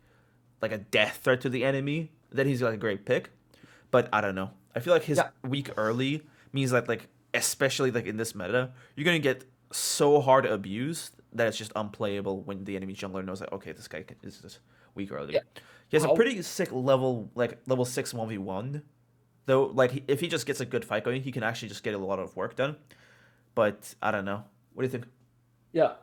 a death threat to the enemy, then he's like a great pick. But I don't know. I feel like his weak early means that like especially like in this meta, you're gonna get so hard abused that it's just unplayable when the enemy jungler knows like, okay, this guy is just weak early. Yeah. He has a How pretty sick level 6 1v1. Though, like, if he just gets a good fight going, he can actually just get a lot of work done. But I don't know. What do you think? Yeah,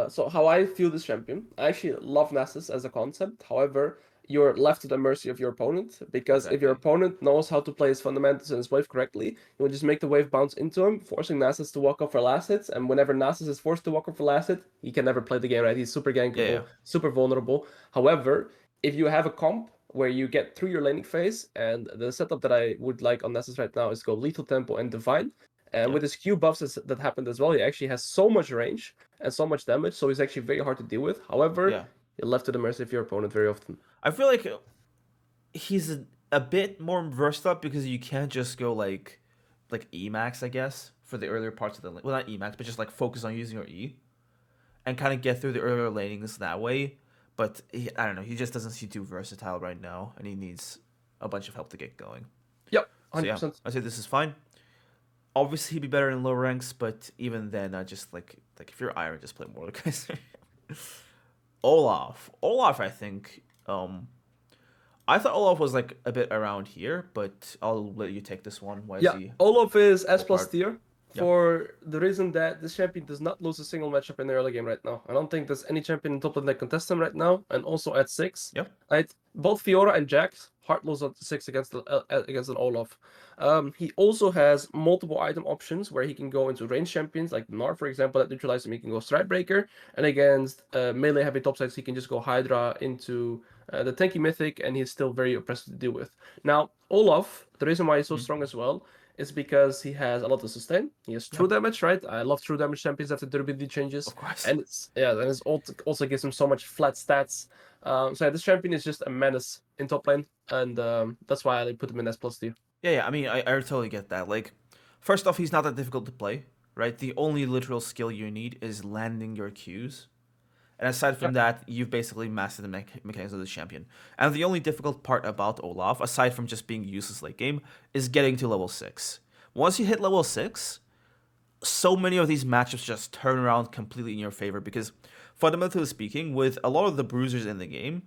so how I feel this champion, I actually love Nasus as a concept. However, you're left to the mercy of your opponent, because if your Exactly. opponent knows how to play his fundamentals and his wave correctly, you will just make the wave bounce into him, forcing Nasus to walk off for last hits. And whenever Nasus is forced to walk off for last hit, he can never play the game, right? He's super Yeah, yeah. gankable, super vulnerable. However, if you have a comp where you get through your laning phase, and the setup that I would like on Nasus right now is go lethal tempo and divine. And Yeah. with his Q buffs that happened as well, he actually has so much range and so much damage, so he's actually very hard to deal with. However, Yeah. you're left to the mercy of your opponent very often. I feel like he's a bit more versatile because you can't just go like Emax, I guess, for the earlier parts of the well, not Emax, but just like focus on using your E and kind of get through the earlier lanings that way. But I don't know, he just doesn't seem too versatile right now, and he needs a bunch of help to get going. Yep, So yeah, 100%. I say this is fine. Obviously, he'd be better in lower ranks, but even then, I just like if you're Iron, just play Mordekaiser. Olaf, I think. I thought Olaf was like a bit around here, but I'll let you take this one. Why is Yeah, he? Olaf is S so plus hard? tier Yeah. for the reason that this champion does not lose a single matchup in the early game right now. I don't think there's any champion in top lane that contests him right now, and also at 6. Yeah. Right? Both Fiora and Jax hard lose at 6 against an Olaf. He also has multiple item options where he can go into range champions like Gnar, for example, that neutralize him. He can go Stridebreaker, and against melee heavy topsides, he can just go Hydra into the tanky mythic, and he's still very oppressive to deal with. Now, Olaf, the reason why he's so Mhm. strong as well is because he has a lot of sustain. He has true Yeah. damage, right? I love true damage champions after durability changes, Of course. and it's also gives him so much flat stats. So yeah, this champion is just a menace in top lane, and that's why I put him in S plus tier. Yeah. I mean, I totally get that. Like, first off, he's not that difficult to play, right? The only literal skill you need is landing your Qs. And aside Yeah, from that, you've basically mastered the mechanics of the champion. And the only difficult part about Olaf, aside from just being useless late game, is getting to level 6. Once you hit level 6, so many of these matchups just turn around completely in your favor because, fundamentally speaking, with a lot of the bruisers in the game,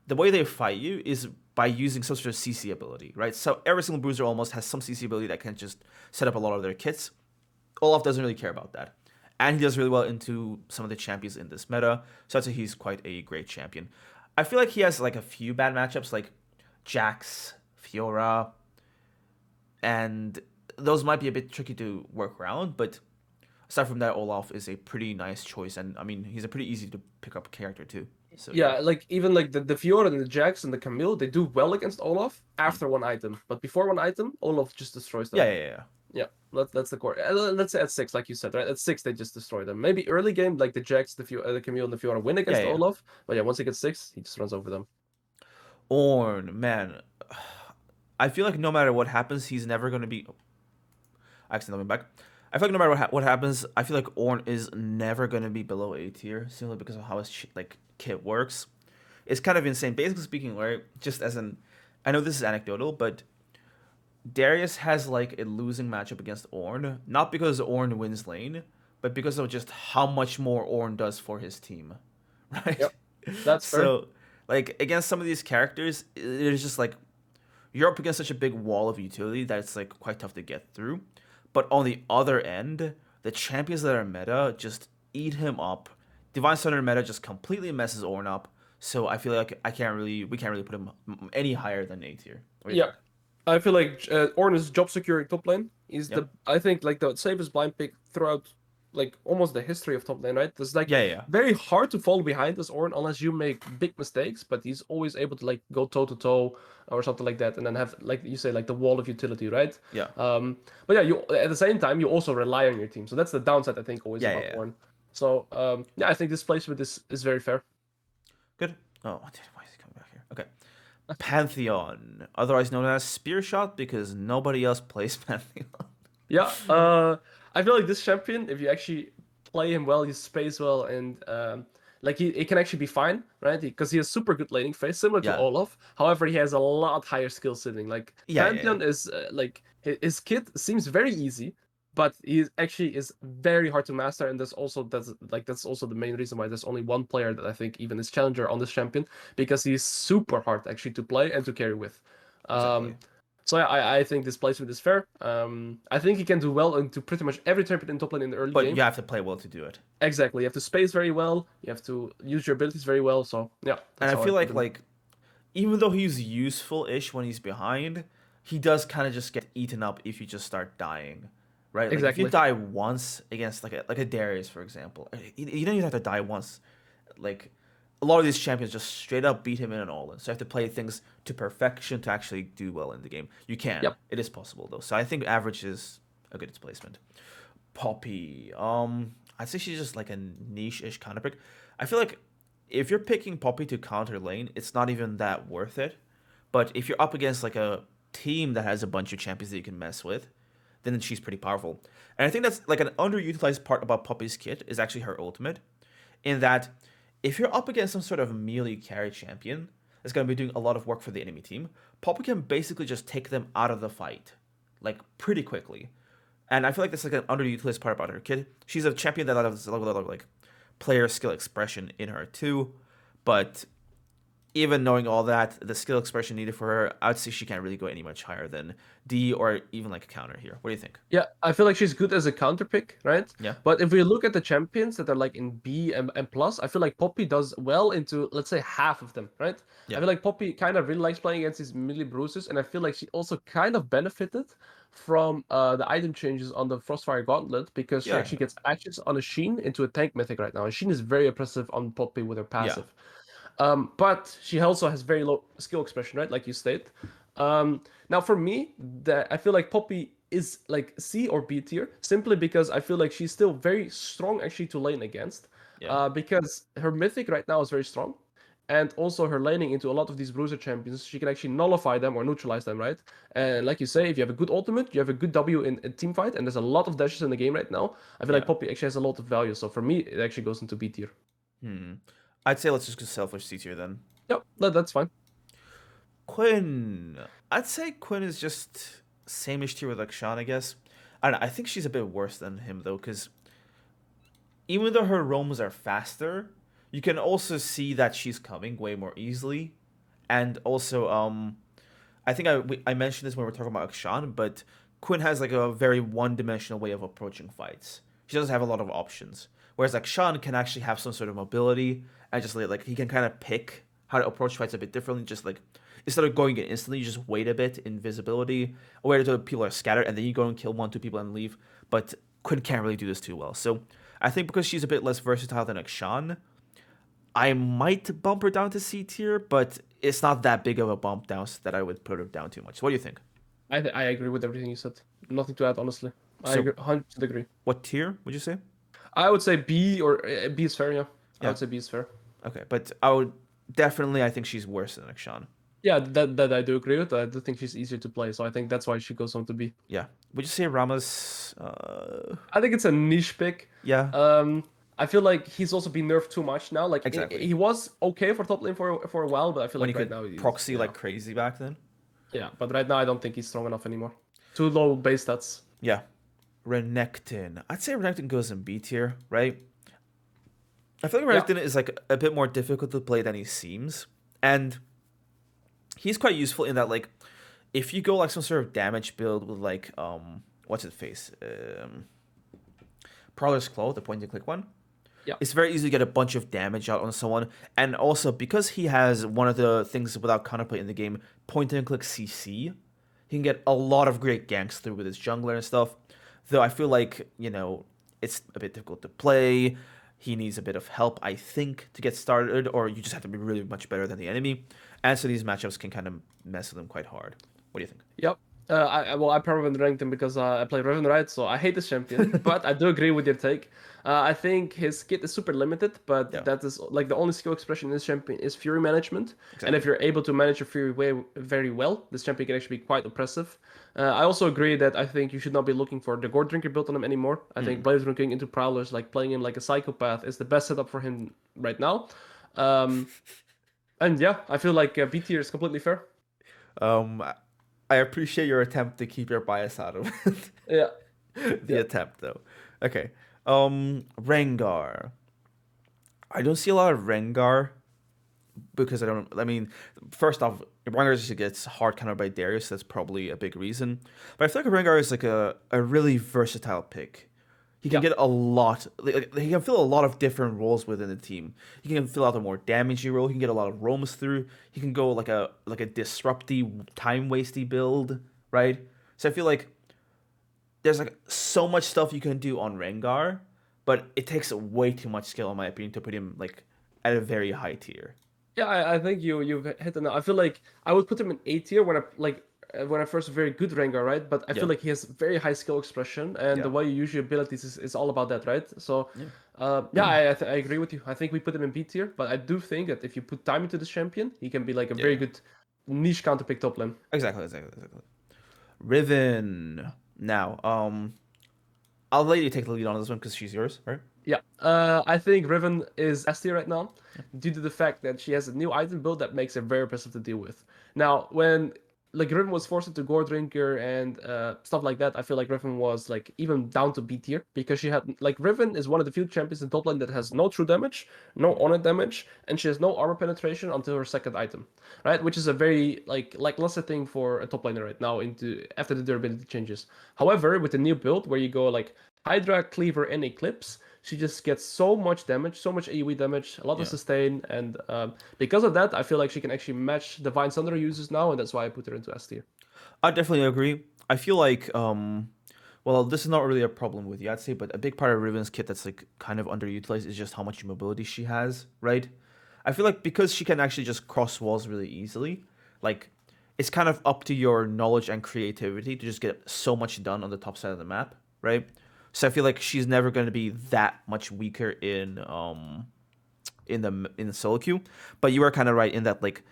the way they fight you is by using some sort of CC ability, right? So every single bruiser almost has some CC ability that can just set up a lot of their kits. Olaf doesn't really care about that. And he does really well into some of the champions in this meta, so I'd say he's quite a great champion. I feel like he has like a few bad matchups, like Jax, Fiora, and those might be a bit tricky to work around, but aside from that, Olaf is a pretty nice choice, and I mean, he's a pretty easy to pick up character too. So yeah. yeah, like even like the Fiora and the Jax and the Camille, they do well against Olaf Mm. after one item, but before one item, Olaf just destroys them. Yeah. Yeah, that's the core. Let's say at 6, like you said, right? At 6, they just destroy them. Maybe early game, like the Jax, the Camille, and the Fiora win against Yeah. Olaf. But yeah, once he gets 6, he just runs over them. Ornn, man. I feel like no matter what happens, he's never going to be. I accidentally went back. I feel like no matter what happens, I feel like Ornn is never going to be below A tier simply because of how his kit works. It's kind of insane. Basically speaking, right? Just as an. I know this is anecdotal, but Darius has like a losing matchup against Ornn, not because Ornn wins lane, but because of just how much more Ornn does for his team, right? Yep, that's fair. So, like against some of these characters, it is just like you're up against such a big wall of utility that it's like quite tough to get through. But on the other end, the champions that are meta just eat him up. Divine Sunner meta just completely messes Ornn up. So I feel like we can't really put him any higher than A tier. What do you Yeah, think? I feel like Ornn is job securing top lane. He's Yep. I think like the safest blind pick throughout like almost the history of top lane, right? It's like Yeah. very hard to fall behind this Ornn unless you make big mistakes, but he's always able to like go toe to toe or something like that, and then have like you say like the wall of utility, right? Yeah. But yeah, you at the same time you also rely on your team, so that's the downside I think always about Yeah. Ornn. So yeah, I think this placement is very fair. Good. Oh, why is he coming back here? Okay. Pantheon, otherwise known as Spear Shot, because nobody else plays Pantheon. Yeah, I feel like this champion, if you actually play him well, he space well, and like he can actually be fine, right? Because he has super good laning phase, similar to Yeah. Olaf. However, he has a lot higher skill sitting. Like Yeah. Pantheon is like his kit seems very easy, but he actually is very hard to master, and that's also the main reason why there's only one player that I think even is challenger on this champion, because he's super hard actually to play and to carry with. Exactly. So yeah, I think this placement is fair. I think he can do well into pretty much every champion in top lane in the early But game. you have to play well to do it. Exactly, you have to space very well. You have to use your abilities very well. So yeah, And that's I how feel put him. like even though he's useful-ish when he's behind, he does kind of just get eaten up if you just start dying, right? Like if you Exactly. die once against like a Darius, for example, you don't even have to die once. Like a lot of these champions just straight up beat him in an all-in. So you have to play things to perfection to actually do well in the game. You can. Yep. It is possible though. So I think average is a good displacement. Poppy. I'd say she's just like a niche-ish counter pick. I feel like if you're picking Poppy to counter lane, it's not even that worth it. But if you're up against like a team that has a bunch of champions that you can mess with, then she's pretty powerful. And I think that's like an underutilized part about Poppy's kit is actually her ultimate, in that if you're up against some sort of melee carry champion that's going to be doing a lot of work for the enemy team, Poppy can basically just take them out of the fight, like pretty quickly. And I feel like that's like an underutilized part about her kit. She's a champion that has a lot of like player skill expression in her too, but even knowing all that, the skill expression needed for her, I'd say she can't really go any much higher than D or even like a counter here. What do you think? Yeah, I feel like she's good as a counter pick, right? Yeah, But if we look at the champions that are like in B and plus, I feel like Poppy does well into, let's say, half of them, right? I yeah, feel like Poppy kind of really likes playing against these melee bruisers, and I feel like she also kind of benefited from the item changes on the Frostfire Gauntlet, because she yeah, actually gets actions on a Sheen into a tank mythic right now. And Sheen is very oppressive on Poppy with her yeah, passive. But she also has very low skill expression, right? Like you state. Now for me, that I feel like Poppy is like C or B tier, simply because I feel like she's still very strong actually to lane against. yeah, Because her mythic right now is very strong. And also her laning into a lot of these bruiser champions, she can actually nullify them or neutralize them, right? And like you say, if you have a good ultimate, you have a good W in a team fight, and there's a lot of dashes in the game right now. I feel like yeah. Poppy actually has a lot of value. So for me, it actually goes into B tier. Hmm. I'd say let's just go selfish C tier then. Yep, that's fine. Quinn. I'd say Quinn is just same-ish tier with Akshan, I guess. I don't know. I think she's a bit worse than him though, because even though her roams are faster, you can also see that she's coming way more easily. And also, I think I mentioned this when we were talking about Akshan, but Quinn has like a very one-dimensional way of approaching fights. She doesn't have a lot of options. Whereas Akshan can actually have some sort of mobility and just like he can kind of pick how to approach fights a bit differently. Just like instead of going in instantly, you just wait a bit, invisibility, or wait until people are scattered, and then you go and kill one, two people and leave. But Quinn can't really do this too well. So I think because she's a bit less versatile than Akshan, I might bump her down to C tier, but it's not that big of a bump down that I would put her down too much. What do you think? I agree with everything you said. Nothing to add, honestly. I So, agree, 100% agree. what tier would you say? I would say B, or B is fair, yeah. I Yeah. would say B is fair. Okay, but I would definitely. I think she's worse than Akshan. Yeah, that I do agree with. I do think she's easier to play, so I think that's why she goes on to B. Yeah. Would you say Ramos? I think it's a niche pick. Yeah. I feel like he's also been nerfed too much now. Like Exactly. he was okay for top lane for a while, but I feel When like he right could now he's, proxy yeah, like crazy back then. yeah. But right now I don't think he's strong enough anymore. Too low base stats. Yeah. Renekton. I'd say Renekton goes in B tier, right? I feel like Yeah. Renekton is like a bit more difficult to play than he seems, and he's quite useful in that like if you go like some sort of damage build with like what's his face Prowler's Claw, the point and click one. Yeah. It's very easy to get a bunch of damage out on someone, and also because he has one of the things without counterplay in the game, point and click CC, he can get a lot of great ganks through with his jungler and stuff. Though I feel like it's a bit difficult to play. He needs a bit of help, I think, to get started, or you just have to be really much better than the enemy. And so these matchups can kind of mess with him quite hard. What do you think? Yep. I probably ranked him because I play Riven, right? So I hate this champion, but I do agree with your take. I think his kit is super limited, but Yeah, that is like the only skill expression in this champion is Fury management. And if exactly. you're able to manage your Fury very well, this champion can actually be quite oppressive. I also agree that I think you should not be looking for the Gore Drinker build on him anymore. I think Hmm. Blade Drinking into Prowlers, like playing him like a psychopath, is the best setup for him right now. Um, and yeah, I feel like B tier is completely fair. Um, I appreciate your attempt to keep your bias out of it. Yeah. The attempt though. Okay. Rengar. I don't see a lot of Rengar because I mean, first off, Rengar just gets hard countered by Darius. That's probably a big reason. But I feel like Rengar is like a really versatile pick. He can get a lot. Like, he can fill a lot of different roles within the team. He can fill out a more damaging role. He can get a lot of roams through. He can go like a disrupty, time wasty build, right? So I feel like there's like so much stuff you can do on Rengar, but it takes way too much skill, in my opinion, to put him like at a very high tier. Yeah, I think you've hit the nail. I feel like I would put him in A tier when I first very good Rengar, right? But I feel like he has very high skill expression, and the way you use your abilities is all about that, right? So, I agree with you. I think we put him in B tier, but I do think that if you put time into this champion, he can be like a very good niche counter pick top lane. Exactly. Riven. Now, I'll let you take the lead on this one because she's yours, right? Yeah, I think Riven is S tier right now due to the fact that she has a new item build that makes her very oppressive to deal with. Now, when like Riven was forced into Gore Drinker and stuff like that, I feel like Riven was like even down to B tier because she had like Riven is one of the few champions in top lane that has no true damage, no honor damage, and she has no armor penetration until her second item, right? Which is a very like lesser thing for a top laner right now into after the durability changes. However, with the new build where you go like Hydra, Cleaver, and Eclipse, she just gets so much damage, so much AoE damage, a lot of sustain, and because of that, I feel like she can actually match Divine Thunder uses now, and that's why I put her into S tier. I definitely agree. I feel like, well, this is not really a problem with Yahtzee, but a big part of Riven's kit that's like kind of underutilized is just how much mobility she has, right? I feel like because she can actually just cross walls really easily, like it's kind of up to your knowledge and creativity to just get so much done on the top side of the map, right? So I feel like she's never going to be that much weaker in the solo queue. But you are kind of right in that, like,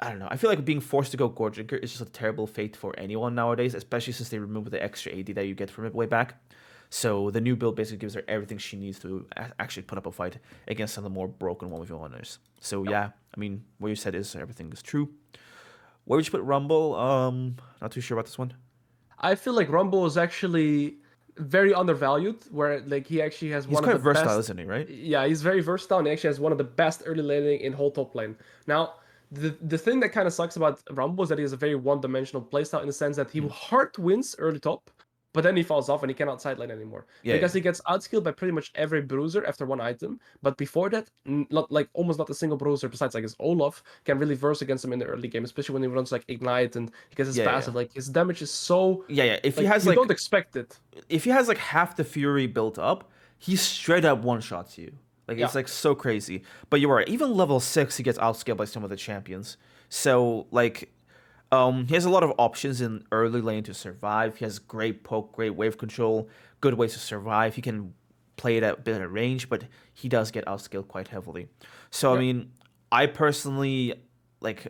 I don't know. I feel like being forced to go Gore Drinker is just a terrible fate for anyone nowadays, especially since they removed the extra AD that you get from it way back. So the new build basically gives her everything she needs to actually put up a fight against some of the more broken 1v1ers. So yeah, I mean, what you said is everything is true. Where would you put Rumble? Not too sure about this one. I feel like Rumble is actually very undervalued, where like he actually has He's one quite of the versatile, best. isn't he? Right? Yeah, he's very versatile, and he actually has one of the best early laning in whole top lane. Now, the thing that kind of sucks about Rumble is that he has a very one-dimensional playstyle in the sense that he hard wins early top, but then he falls off and he cannot sideline anymore because he gets outskilled by pretty much every bruiser after one item. But before that, not like almost not a single bruiser besides like his Olaf can really verse against him in the early game, especially when he runs like Ignite and he gets his passive. Like his damage is so If he has you like don't expect it. If he has like half the Fury built up, he straight up one shots you. Like it's like so crazy. But you're right. Even level 6, he gets outscaled by some of the champions. So like, he has a lot of options in early lane to survive. He has great poke, great wave control, good ways to survive. He can play it at a bit of range, but he does get outscaled quite heavily. So I mean, I personally like.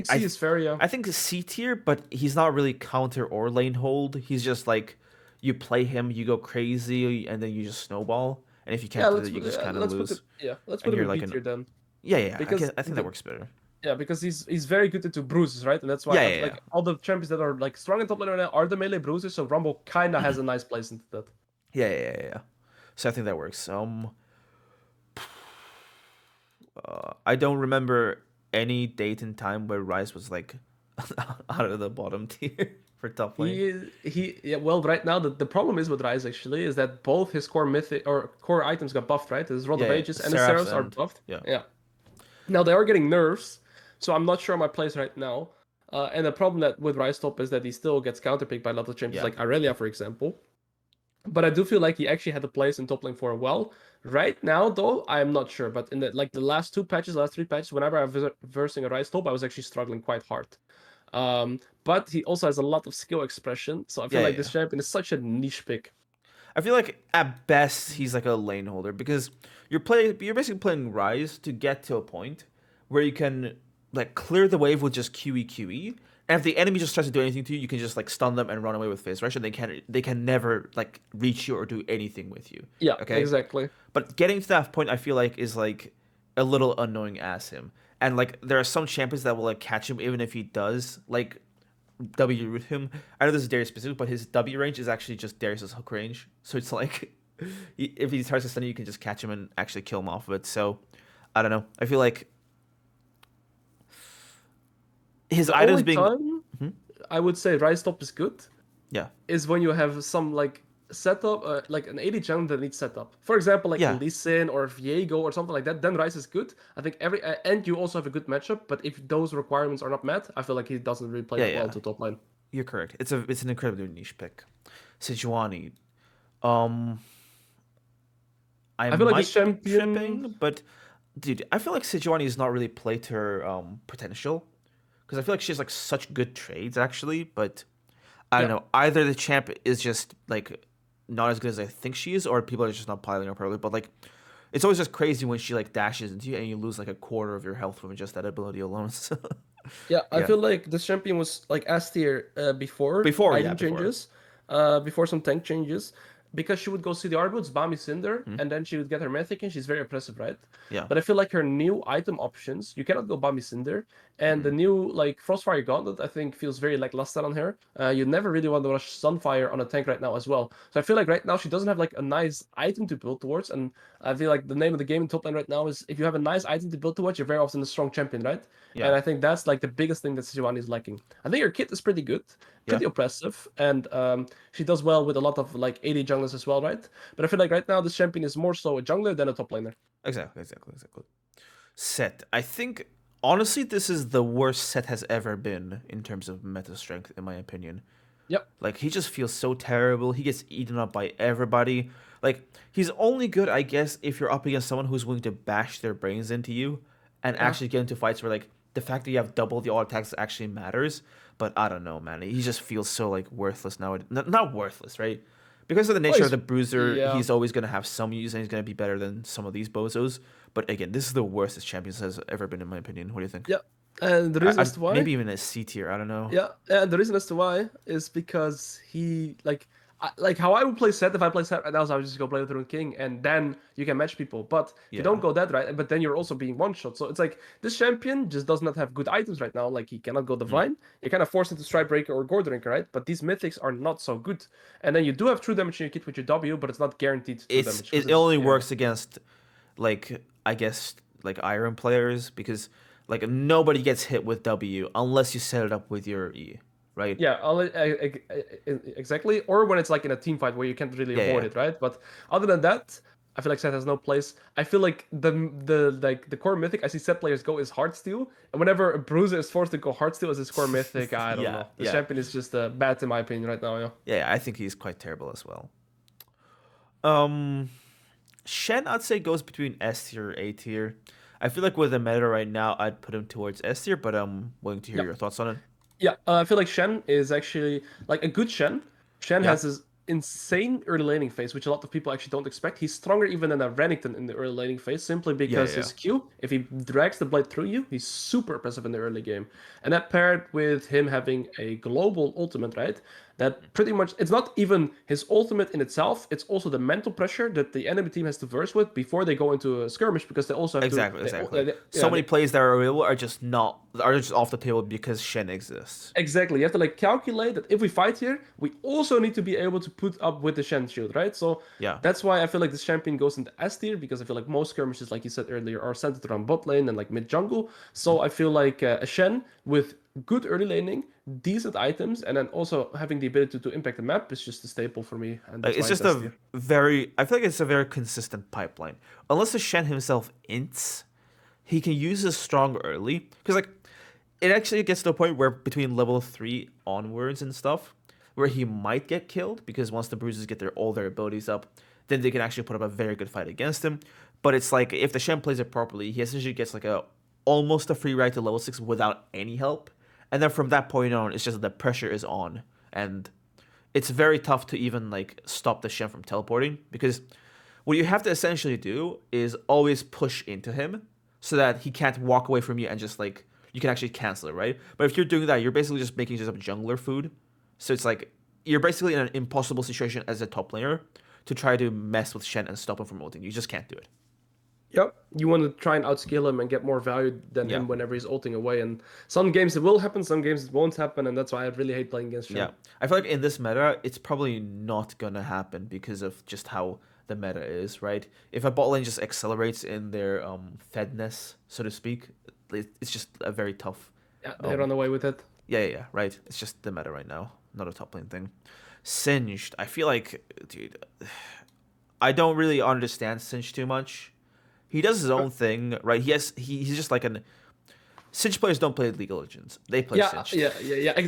C is fair, yeah. I think C tier, but he's not really counter or lane hold. He's just like, you play him, you go crazy, and then you just snowball. And if you can't do it, you just kind of lose. Let's put him in B tier then. Because I think that works better. Yeah, because he's very good into bruises, right? And that's why like all the champions that are like strong in top lane right now are the melee bruisers, so Rumble kinda has a nice place into that. Yeah. So I think that works. I don't remember any date and time where Ryze was like out of the bottom tier for top lane. Well, right now the problem is with Ryze actually is that both his core mythic or core items got buffed, right? His Rod of Ages and his Seraphs are buffed. Yeah. Now they are getting nerfs, so I'm not sure my place right now. And the problem that with Ryze top is that he still gets counterpicked by a lot of champions like Irelia, for example. But I do feel like he actually had a place in top lane for a while. Right now, though, I am not sure. But in the last 3 patches, whenever I was versing a Ryze top, I was actually struggling quite hard. But he also has a lot of skill expression, so I feel like this champion is such a niche pick. I feel like at best he's like a lane holder because you're basically playing Ryze to get to a point where you can like clear the wave with just QE, and if the enemy just tries to do anything to you, you can just like stun them and run away with phase rush, and they can never like reach you or do anything with you. Yeah, okay? Exactly. But getting to that point, I feel like is like a little annoying as him, and like there are some champions that will like catch him even if he does like W root him. I know this is Darius specific, but his W range is actually just Darius's hook range. So it's like if he tries to stun you, you can just catch him and actually kill him off of it. So I don't know. I feel like his The items only being time I would say Rise Top is good yeah is when you have some like setup, like an AD jungle that needs setup. For example, like yeah Lee Sin or Viego or something like that. Then Rise is good. I think and you also have a good matchup. But if those requirements are not met, I feel like he doesn't really play yeah that well yeah. into top lane. You're correct. It's an incredibly niche pick. Sejuani. Um, I I feel like this might be champion. tripping, but dude, I feel like Sejuani is not really played to her potential because I feel like she has like such good trades actually, but I don't Yeah, know. Either the champ is just like not as good as I think she is, or people are just not piling her properly. But like, it's always just crazy when she like dashes into you and you lose like a quarter of your health from just that ability alone. So, yeah. I yeah, feel like this champion was like S tier before before item before. changes, before some tank changes, because she would go see the Arboots, Bami Cinder, Hmm? and then she would get her Mythic, and she's very impressive, right? Yeah. But I feel like her new item options, you cannot go Bami Cinder, and the Mm-mm. new like Frostfire Gauntlet, I think feels very lackluster on her. You never really want to rush Sunfire on a tank right now as well. So I feel like right now she doesn't have like a nice item to build towards, and I feel like the name of the game in top lane right now is if you have a nice item to build towards, you're very often a strong champion, right? And Yeah. I think that's like the biggest thing that Sejuani is lacking. I think her kit is pretty good, Yeah. pretty oppressive, and she does well with a lot of like AD junglers as well, right? But I feel like right now this champion is more so a jungler than a top laner. Exactly. Set. I think honestly, this is the worst Set has ever been in terms of meta strength, in my opinion. Yep. Like he just feels so terrible. He gets eaten up by everybody. Like he's only good, I guess, if you're up against someone who's willing to bash their brains into you and Yeah. actually get into fights where like the fact that you have double the auto attacks actually matters. But I don't know, man. He just feels so like worthless now. Not worthless, right? Because of the Well, nature of the bruiser, yeah. he's always gonna have some use and he's gonna be better than some of these bozos. But again, this is the worst this champions has ever been, in my opinion. What do you think? Yeah. And the reason as to why, Maybe even a C tier. I don't know. yeah, and the reason as to why is because he like how I would play set if I play set right now, so I would just go play with Rune King and then you can match people. But if you Yeah. don't go that right, but then you're also being one shot. So it's like this champion just does not have good items right now. Like he cannot go Mm. Divine. You kind of force into Strike Breaker or Gore Drinker, right? But these mythics are not so good. And then you do have true damage in your kit with your W, but it's not guaranteed true damage. 'Cause It only yeah. works against like I guess like iron players because like nobody gets hit with W unless you set it up with your E, right? Yeah, exactly. Or when it's like in a team fight where you can't really avoid Yeah. it, right? But other than that, I feel like Seth has no place. I feel like the core mythic I see set players go is Heartsteel, and whenever a bruiser is forced to go Heartsteel as his core mythic, I don't know. The Yeah. champion is just bad in my opinion right now. Yeah. Yeah, I think he's quite terrible as well. Um Shen I'd say goes between S tier A tier. I feel like with the meta right now I'd put him towards S tier, but I'm willing to hear Yeah. your thoughts on it. Yeah, I feel like Shen is actually like a good Shen. Shen Yeah. has this insane early laning phase, which a lot of people actually don't expect. He's stronger even than a Renekton in the early laning phase, simply because Yeah. his Q, if he drags the blade through you, he's super impressive in the early game. And that paired with him having a global ultimate, right? That pretty much, it's not even his ultimate in itself, it's also the mental pressure that the enemy team has to verse with before they go into a skirmish, because they also have Exactly. So yeah, many plays that are available are just off the table because Shen exists. exactly. You have to like calculate that if we fight here, we also need to be able to put up with the Shen shield, right? So Yeah. that's why I feel like this champion goes into S tier, because I feel like most skirmishes, like you said earlier, are centered around bot lane and like mid jungle. So I feel like a Shen with good early laning, decent items, and then also having the ability to impact the map is just a staple for me. And Like that's it's why it's just S a tier. I feel like it's a very consistent pipeline. Unless the Shen himself ints, he can use his strong early. Because like it actually gets to a point where between level 3 onwards and stuff, where he might get killed, because once the bruisers get all their abilities up, then they can actually put up a very good fight against him. But it's like if the Shen plays it properly, he essentially gets like almost a free ride to level 6 without any help. And then from that point on, it's just the pressure is on. And it's very tough to even like stop the Shen from teleporting, because what you have to essentially do is always push into him so that he can't walk away from you and just like you can actually cancel it, right? But if you're doing that, you're basically just making just up jungler food. So it's like you're basically in an impossible situation as a top laner to try to mess with Shen and stop him from ulting. You just can't do it. Yep, you want to try and outskill him and get more value than Yeah. him whenever he's ulting away. And some games it will happen, some games it won't happen, and that's why I really hate playing against Shen. Yeah, I feel like in this meta, it's probably not gonna happen because of just how the meta is, right? If a bot lane just accelerates in their fedness, so to speak, it's just a very tough. Yeah, they run away with it. Yeah, right. It's just the meta right now, not a top lane thing. Singed, I feel like, dude, I don't really understand Singed too much. He does his own thing, right? He's just like an. Singed players don't play League of Legends. They play Singed. Yeah.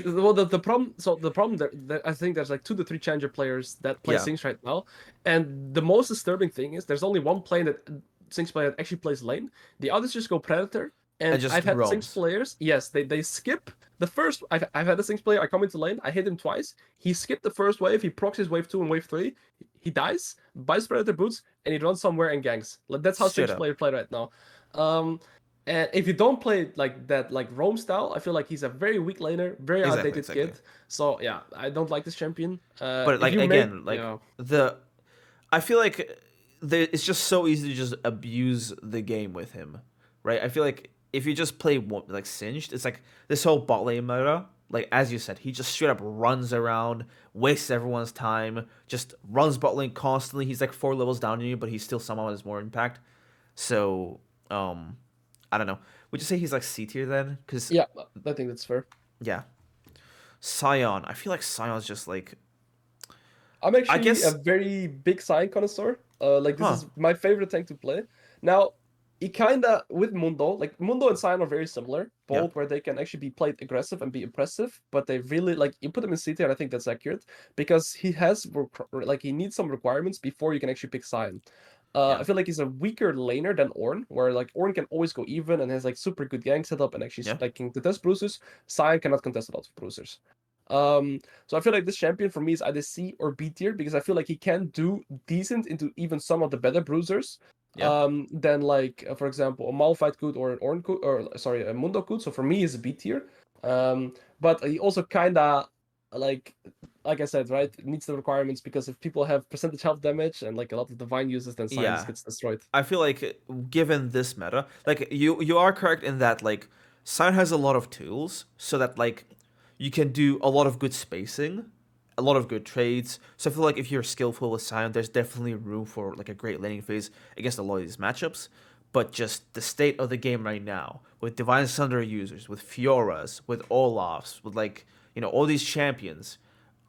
Well, the problem that I think there's like 2 to 3 challenger players that play Singed right now, and the most disturbing thing is there's only one plane that Singed player that actually plays lane. The others just go Predator. And just I've had roams. Singed players. Yes, they skip the first. I've had a Singed player. I come into lane. I hit him twice. He skipped the first wave. He procs his wave 2 and wave 3. He dies, buys Predator boots, and he runs somewhere and ganks. Like, that's how Singed player play right now. And if you don't play like that, like roam style, I feel like he's a very weak laner, very outdated kid. So yeah, I don't like this champion. But like again, I feel like it's just so easy to just abuse the game with him, right? I feel like if you just play like Singed, it's like this whole bot lane meta. Like as you said, he just straight up runs around, wastes everyone's time, just runs bot lane constantly. He's like 4 levels down on you, but he still somehow has more impact. So I don't know. Would you say he's like C tier then? Cause yeah, I think that's fair. Yeah. Sion. I feel like Sion's just like. I'm actually a very big Sion connoisseur. Like this is my favorite tank to play. Now, he kinda with Mundo, like Mundo and Sion are very similar, both where they can actually be played aggressive and be impressive, but they really like you put him in C tier, and I think that's accurate because he has like he needs some requirements before you can actually pick Sion. I feel like he's a weaker laner than Ornn, where like Ornn can always go even and has like super good gang setup and actually like can contest bruisers. Sion cannot contest a lot of bruisers. So I feel like this champion for me is either C or B tier because I feel like he can do decent into even some of the better bruisers. Than like for example a Malphite could or an Ornn could, or sorry, a Mundo could. So for me he's a B tier. But he also kinda like I said, right, it needs the requirements because if people have percentage health damage and like a lot of divine uses, then Science gets destroyed. I feel like given this meta, like you are correct in that like Sion has a lot of tools so that like you can do a lot of good spacing, a lot of good trades. So I feel like if you're skillful with Sion, there's definitely room for like a great laning phase against a lot of these matchups. But just the state of the game right now, with Divine Sunder users, with Fioras, with Olafs, with like, you know, all these champions,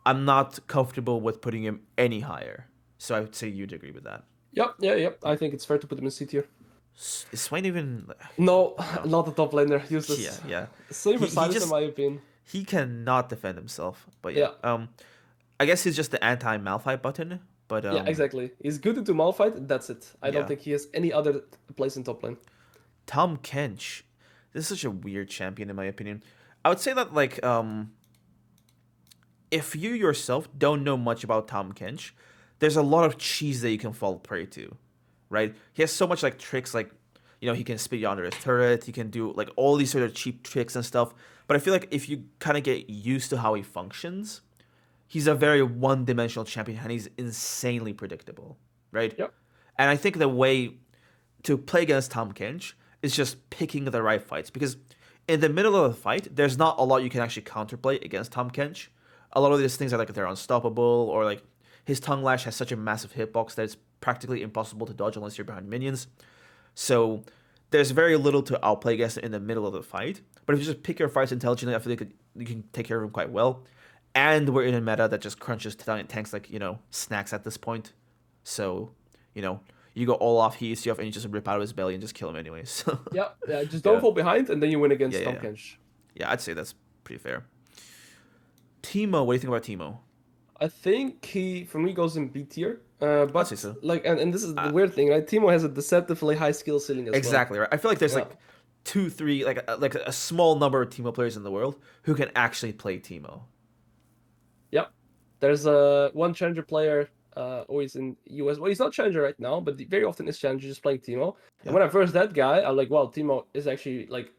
I'm not comfortable with putting him any higher. So I would say you'd agree with that. Yep. I think it's fair to put him in C tier. Is Swain even... No, not a top laner. Useless. Yeah. Same for Silas in my opinion. He cannot defend himself. But yeah. I guess he's just the anti-Malphite button. But yeah, exactly. He's good into Malphite, that's it. I don't think he has any other place in top lane. Tahm Kench. This is such a weird champion in my opinion. I would say that like if you yourself don't know much about Tahm Kench, there's a lot of cheese that you can fall prey to, right? He has so much like tricks, like, you know, he can spit you under his turret, he can do like all these sort of cheap tricks and stuff. But I feel like if you kind of get used to how he functions, he's a very one-dimensional champion and he's insanely predictable, right? Yep. And I think the way to play against Tahm Kench is just picking the right fights, because in the middle of the fight, there's not a lot you can actually counterplay against Tahm Kench. A lot of these things are like they're unstoppable, or like his tongue lash has such a massive hitbox that it's practically impossible to dodge unless you're behind minions. So there's very little to outplay against in the middle of the fight. But if you just pick your fights intelligently, I feel like you can take care of him quite well. And we're in a meta that just crunches tanks like, you know, snacks at this point. So, you know, you go Olaf, he eats you off, and you just rip out of his belly and just kill him anyways. Yeah, just don't fall behind, and then you win against Tahm Kench. Yeah, I'd say that's pretty fair. Teemo, what do you think about Teemo? I think he, for me, goes in B tier. But I'd say so. Like, and this is the weird thing, right? Teemo has a deceptively high skill ceiling as well. Exactly, right? I feel like there's like 2, 3, like a small number of Teemo players in the world who can actually play Teemo. Yep. There's one challenger player always in US. Well, he's not challenger right now, but very often is challenger just playing Teemo. And when I first that guy, I'm like, wow, Teemo is actually like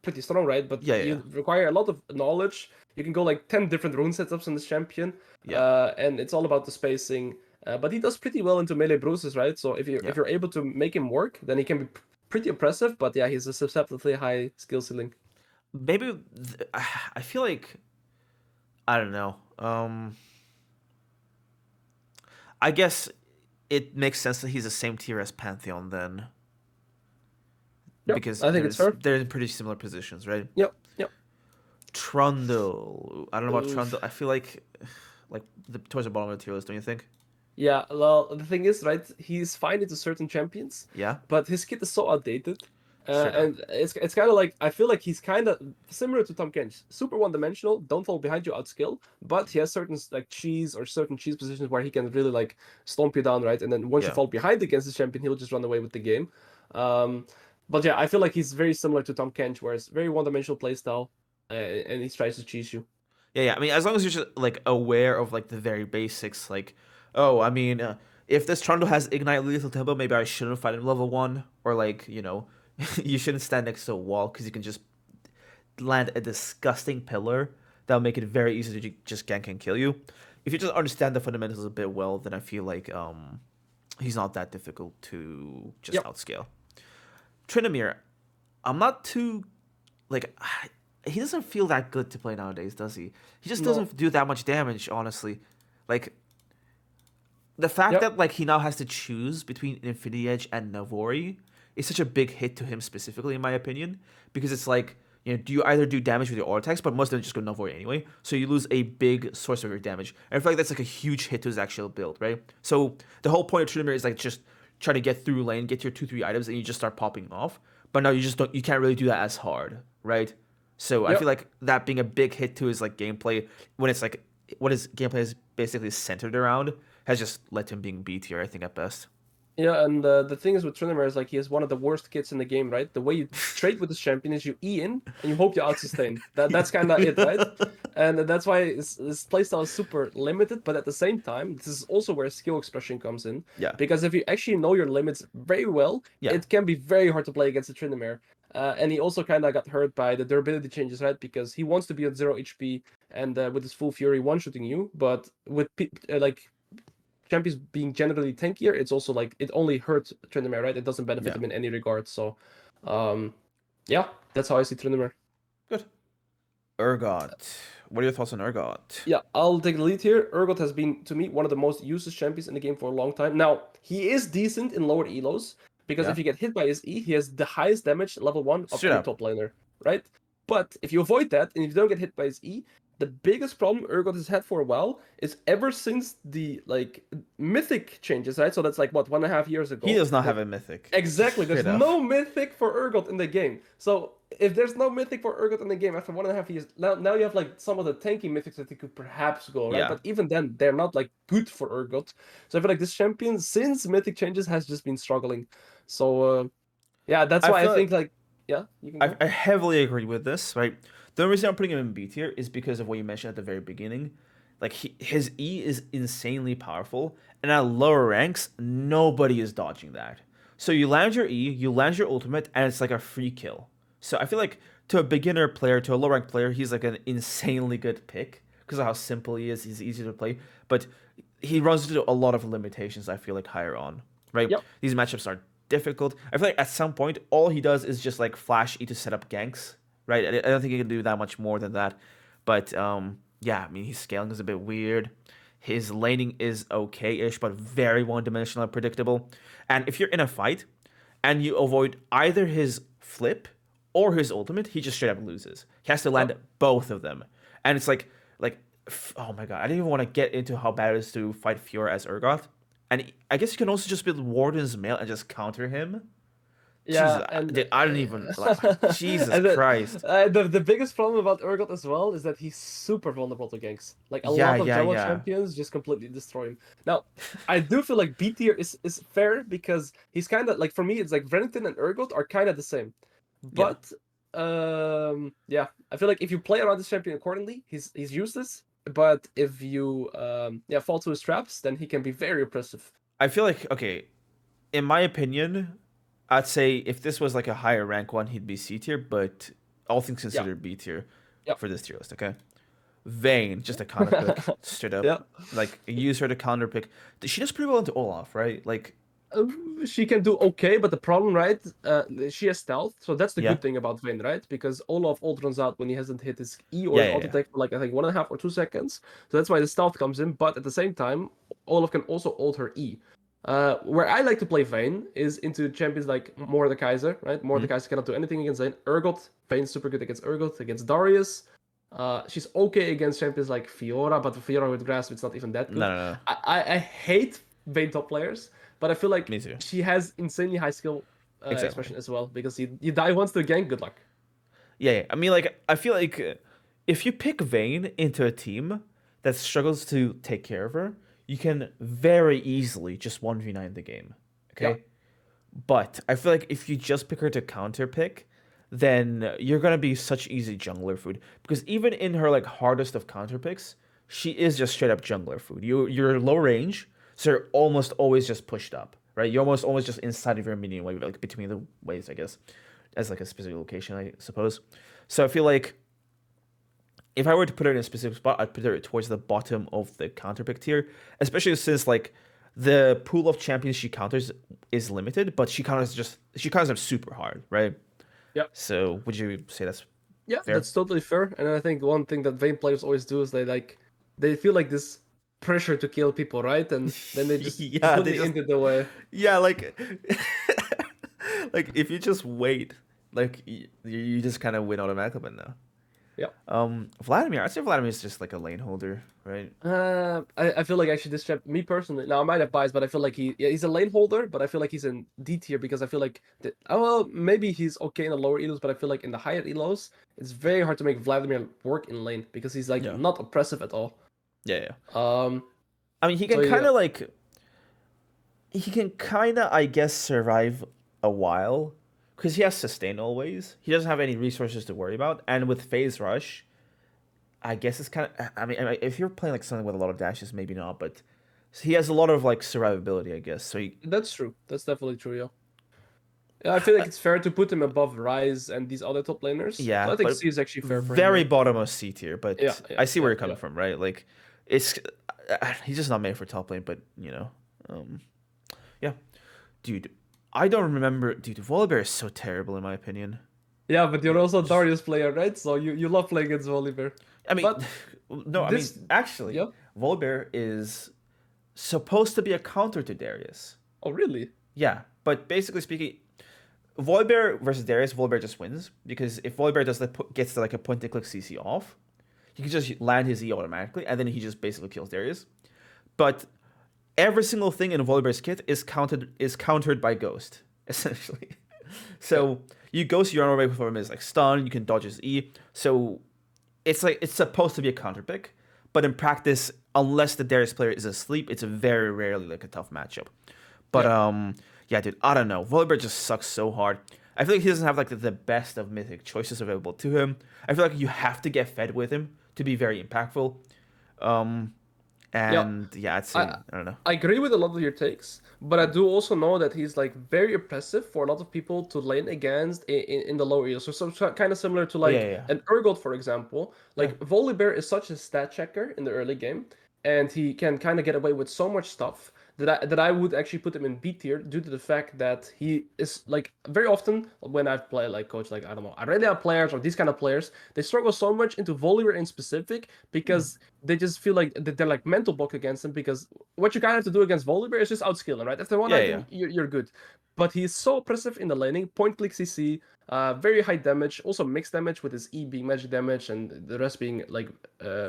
pretty strong, right? But you require a lot of knowledge. You can go like 10 different rune setups on this champion. And it's all about the spacing. But he does pretty well into melee bruises, right? So if Yeah. you're able to make him work, then he can be pretty impressive. But yeah, he's a susceptibly high skill ceiling. Maybe I feel like I don't know. I guess it makes sense that he's the same tier as Pantheon then, Yep, because I think it's fair. they're in pretty similar positions, right? Yep, yep. Trundle. I don't know about Trundle. Oof. I feel like towards the bottom of the tier list, don't you think? Yeah, well, the thing is, right, he's fine into certain champions, Yeah, but his kit is so outdated. straight up. And it's kind of like, I feel like he's kind of similar to Tahm Kench. Super one-dimensional, don't fall behind you, outskill, but he has certain like cheese or certain cheese positions where he can really like stomp you down, right? And then once you Yeah. fall behind against the champion, he'll just run away with the game. But yeah, I feel like he's very similar to Tahm Kench, where it's very one-dimensional playstyle, and he tries to cheese you. Yeah. I mean, as long as you're just like aware of like the very basics, like, oh, I mean, if this Trundle has Ignite Lethal Tempo, maybe I shouldn't fight him level 1, or like, you shouldn't stand next to a wall because you can just land a disgusting pillar that'll make it very easy to just gank and kill you. If you just understand the fundamentals a bit well, then I feel like he's not that difficult to just Yep. outscale. Tryndamere, I'm not too like he doesn't feel that good to play nowadays, does he? He just No. doesn't do that much damage, honestly. Like the fact Yep. that like he now has to choose between Infinity Edge and Navori is such a big hit to him specifically, in my opinion, because it's like, do you either do damage with your auto attacks, but most of them just go Navori anyway, so you lose a big source of your damage. And I feel like that's like a huge hit to his actual build, right? So the whole point of Tryndamere is like just try to get through lane, get your 2-3 items, and you just start popping off. But now you can't really do that as hard, right? So I Yep. feel like that being a big hit to his like gameplay, when it's like what his gameplay is basically centered around, has just led to him being B tier, I think, at best. Yeah, and the thing is with Tryndamere is like he has one of the worst kits in the game, right? The way you trade with this champion is you E in and you hope you out-sustain. That's kind of it, right? And that's why his playstyle is super limited, but at the same time, this is also where skill expression comes in. Yeah. Because if you actually know your limits very well, Yeah. it can be very hard to play against the Tryndamere. And he also kind of got hurt by the durability changes, right? Because he wants to be at 0 HP and with his full fury one-shooting you, but with like champions being generally tankier, it's also like it only hurts Tryndamere, right? It doesn't benefit Yeah. him in any regard. So, yeah, that's how I see Tryndamere. Good. Urgot. What are your thoughts on Urgot? Yeah, I'll take the lead here. Urgot has been, to me, one of the most useless champions in the game for a long time. Now, he is decent in lower elos, because Yeah. if you get hit by his E, he has the highest damage level 1 of Straight any up. top laner, right? But if you avoid that, and if you don't get hit by his E, the biggest problem Urgot has had for a while is ever since the like mythic changes, right? So that's like what 1.5 years ago. He does not have a mythic. Exactly. There's Straight up. no mythic for Urgot in the game. So if there's no mythic for Urgot in the game after 1.5 years, now you have like some of the tanky mythics that you could perhaps go, right? Yeah. But even then, they're not like good for Urgot. So I feel like this champion, since mythic changes, has just been struggling. So yeah, that's why I think like yeah, you can I heavily agree with this, right? The only reason I'm putting him in B tier is because of what you mentioned at the very beginning. Like his E is insanely powerful, and at lower ranks, nobody is dodging that. So you land your E, you land your ultimate, and it's like a free kill. So I feel like to a beginner player, to a low rank player, he's like an insanely good pick because of how simple he is. He's easy to play, but he runs into a lot of limitations. I feel like higher on, right? Yep. These matchups are difficult. I feel like at some point, all he does is just like flash E to set up ganks, right? I don't think he can do that much more than that. But yeah, I mean, his scaling is a bit weird. His laning is okay-ish, but very one-dimensional and predictable. And if you're in a fight and you avoid either his flip or his ultimate, he just straight up loses. He has to land both of them. And it's like, oh my god, I didn't even want to get into how bad it is to fight Fiora as Urgot. And I guess you can also just build Warden's Mail and just counter him. Yeah, Jesus, and I don't even Jesus and Christ. The biggest problem about Urgot as well is that he's super vulnerable to ganks. Like a lot of jungle champions just completely destroy him. Now, I do feel like B tier is fair because he's kind of like, for me it's like Renekton and Urgot are kind of the same. But yeah, I feel like if you play around this champion accordingly, he's useless. But if you fall to his traps, then he can be very oppressive. I feel like, okay, in my opinion, I'd say if this was like a higher rank one, he'd be C tier, but all things considered, B tier for this tier list, okay? Vayne, just a counter pick, straight up. Yeah. Like use her to counter pick. She does pretty well into Olaf, right? Like She can do okay, but the problem, right? She has stealth, so that's the yeah, good thing about Vayne, right? Because Olaf ult runs out when he hasn't hit his E or yeah, his yeah, auto yeah. attack for like I think 1.5 or 2 seconds. So that's why the stealth comes in. But at the same time, Olaf can also ult her E. Where I like to play Vayne is into champions like Mordekaiser, right? Mhm. Mordekaiser cannot do anything against Vayne. Urgot, Vayne's super good against Urgot, against Darius. She's okay against champions like Fiora, but Fiora with Grasp, it's not even that good. No, no, no. I hate Vayne top players, but I feel like Me too. she has insanely high skill Exactly. expression as well, because you die once to gank, good luck. Yeah, yeah. I mean, like I feel like if you pick Vayne into a team that struggles to take care of her, you can very easily just 1v9 the game. Yeah. Okay? But I feel like if you just pick her to counter pick, then you're gonna be such easy jungler food. Because even in her like hardest of counter picks, she is just straight up jungler food. You're low range, so you're almost always just pushed up, right? You're almost always just inside of your minion wave, like between the waves, I guess, as like a specific location, I suppose. So I feel like if I were to put her in a specific spot, I'd put her towards the bottom of the counter pick tier, especially since like the pool of champions she counters is limited, but she counters them super hard, right? Yeah. So would you say that's Yeah, fair? that's totally fair. And I think one thing that Vayne players always do is they feel like this pressure to kill people, right? And then they just Yeah, they completely just ended the way. yeah, like like if you just wait, like you just kind of win automatically. But no, Yeah. Vladimir, I'd say Vladimir is just like a lane holder, right? I feel like actually this champ, me personally, now I might have bias, but I feel like he's a lane holder, but I feel like he's in D tier because I feel like well, maybe he's okay in the lower elos, but I feel like in the higher elos, it's very hard to make Vladimir work in lane because he's like Yeah. not oppressive at all. Yeah, yeah. Um, I mean, he so can kind yeah, of like he can kind of, I guess, survive a while because he has sustain always. He doesn't have any resources to worry about, and with phase rush, I guess it's kind of. I mean, if you're playing like something with a lot of dashes, maybe not, but he has a lot of like survivability, I guess. So he, that's true. That's definitely true. Yeah. Yeah, I feel like it's fair to put him above Rise and these other top laners. So yeah, I think but C is actually fair for him. very Yeah. bottom of C tier. But Yeah, yeah, I see where yeah, you're coming yeah. from, right? Like, it's he's just not made for top lane. But yeah, dude, I don't remember. Dude, Volibear is so terrible in my opinion. Yeah, but you're also a Just, Darius player, right? So you love playing against Volibear. I mean, But no, I mean this, actually, yeah. Volibear is supposed to be a counter to Darius. Oh, really? Yeah, but basically speaking, Volibear versus Darius, Volibear just wins because if Volibear gets like a point and click CC off, he can just land his E automatically, and then he just basically kills Darius. But every single thing in Volibear's kit is countered by Ghost, essentially. So you Ghost your own way for him is like stun, you can dodge his E. So it's like it's supposed to be a counter pick, but in practice, unless the Darius player is asleep, it's a very rarely like a tough matchup. But yeah, dude, I don't know. Volibear just sucks so hard. I feel like he doesn't have like the best of mythic choices available to him. I feel like you have to get fed with him to be very impactful. And yeah, I'd say I don't know. I agree with a lot of your takes, but I do also know that he's like very oppressive for a lot of people to lane against in the lower areas. So kind of similar to Oh, yeah, like yeah, an Urgot, for example. Like yeah. Volibear is such a stat checker in the early game, and he can kind of get away with so much stuff that I would actually put him in B tier due to the fact that he is like very often when I've played like coach like I don't know Irelia players or these kind of players, they struggle so much into Volibear in specific because they just feel like they're like mental block against him because what you kind of have to do against Volibear is just outskill him, right? After one Yeah, item, yeah. you're good. But he's so oppressive in the laning, point click CC, very high damage, also mixed damage with his E being magic damage and the rest being like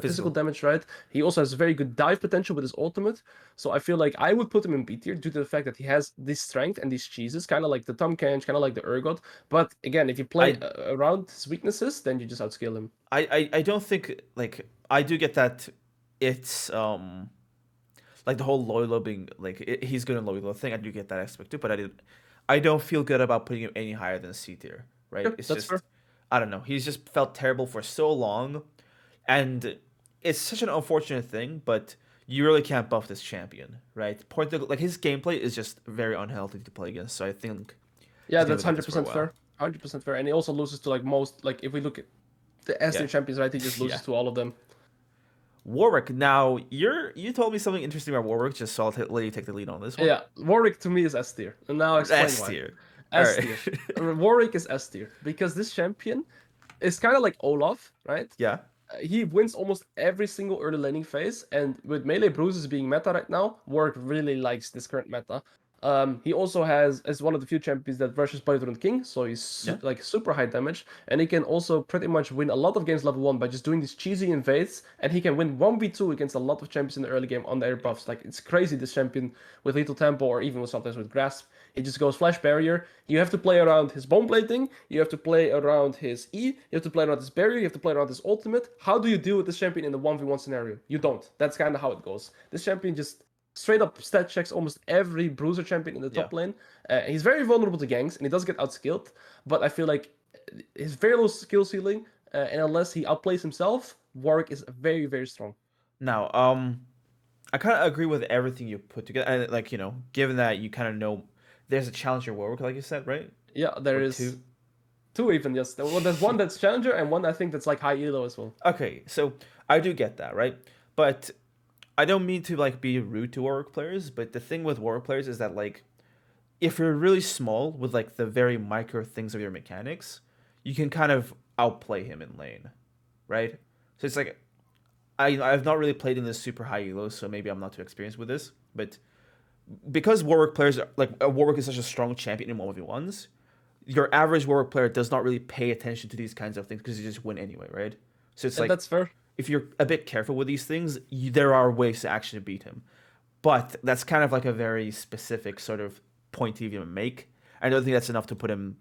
physical damage, right? He also has very good dive potential with his ultimate. So I feel like I would put him in B tier due to the fact that he has this strength and these cheeses, kind of like the Tahm Kench, kind of like the Urgot. But again, if you play I around his weaknesses, then you just outscale him. I don't think like I do get that it's like the whole Loyalo being like he's good in Loyalo thing. I do get that aspect too, but I don't feel good about putting him any higher than C tier. Right? Yeah, It's that's fair. just I don't know. He's just felt terrible for so long, and it's such an unfortunate thing. But you really can't buff this champion, right? Like his gameplay is just very unhealthy to play against. So I think Yeah, he's gonna that's be like this for a 100% while. fair. 100% fair. And he also loses to like most, like if we look at the S Yeah, tier champions, right? He just loses yeah. to all of them. Warwick. Now you told me something interesting about Warwick. Just so I'll let you take the lead on this one. Yeah, Warwick to me is S tier, and now I'll explain S why. tier. All S right. tier. Warwick is S tier because this champion is kind of like Olaf, right? Yeah. He wins almost every single early laning phase, and with melee bruises being meta right now, Warwick really likes this current meta. He also has as one of the few champions that rushes Polytron King, so he's Yeah. like super high damage, and he can also pretty much win a lot of games level 1 by just doing these cheesy invades, and he can win 1v2 against a lot of champions in the early game on their buffs. Like, it's crazy, this champion with Lethal Tempo or even sometimes with Grasp. He just goes Flash Barrier. You have to play around his Bone Plating, you have to play around his E, you have to play around his Barrier, you have to play around his Ultimate. How do you deal with this champion in the 1v1 scenario? You don't. That's kind of how it goes. This champion just straight up stat checks almost every bruiser champion in the top lane. He's very vulnerable to ganks, and he does get outskilled, but I feel like his very low skill ceiling, and unless he outplays himself, Warwick is very, very strong. Now, I kind of agree with everything you put together. And like, given that you kind of know there's a challenger Warwick, like you said, right? Yeah, there Or is two even, yes. Well, there's one that's challenger and one I think that's like high elo as well. Okay, so I do get that, right? But I don't mean to like be rude to Warwick players, but the thing with Warwick players is that like if you're really small with like the very micro things of your mechanics, you can kind of outplay him in lane, right? So it's like I've not really played in this super high elo, so maybe I'm not too experienced with this, but because Warwick players Warwick is such a strong champion in 1v1s, your average Warwick player does not really pay attention to these kinds of things because you just win anyway, right? So it's like That's fair. if you're a bit careful with these things, there are ways to actually beat him. But that's kind of like a very specific sort of point to even make. I don't think that's enough to put him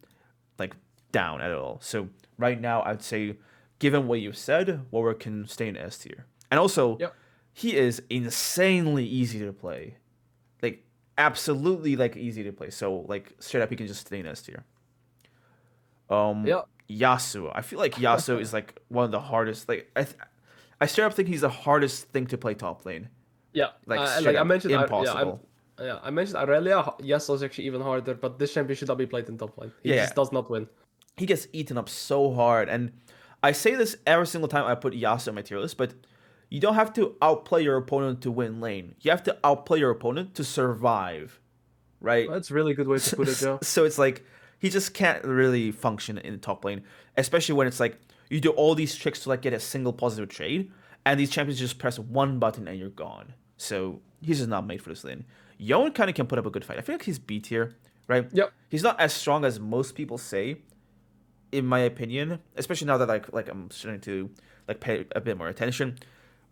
like down at all. So right now, I'd say, given what you said, Warwick can stay in S tier. And also, he is insanely easy to play, like absolutely like easy to play. So like straight up, he can just stay in S tier. Yasuo. I feel like Yasuo is like one of the hardest. Like I straight up think he's the hardest thing to play top lane. Yeah, Like I mentioned, impossible. I mentioned Irelia. Yasuo is actually even harder, but this champion should not be played in top lane. He just does not win. He gets eaten up so hard, and I say this every single time I put Yasuo on my tier list, but you don't have to outplay your opponent to win lane. You have to outplay your opponent to survive, right? That's a really good way to put it, Joe. So it's like he just can't really function in the top lane, especially when it's like you do all these tricks to like get a single positive trade, and these champions just press one button and you're gone. So he's just not made for this lane. Yone kind of can put up a good fight. I feel like he's B tier, right? Yep. He's not as strong as most people say, in my opinion. Especially now that like I'm starting to like pay a bit more attention.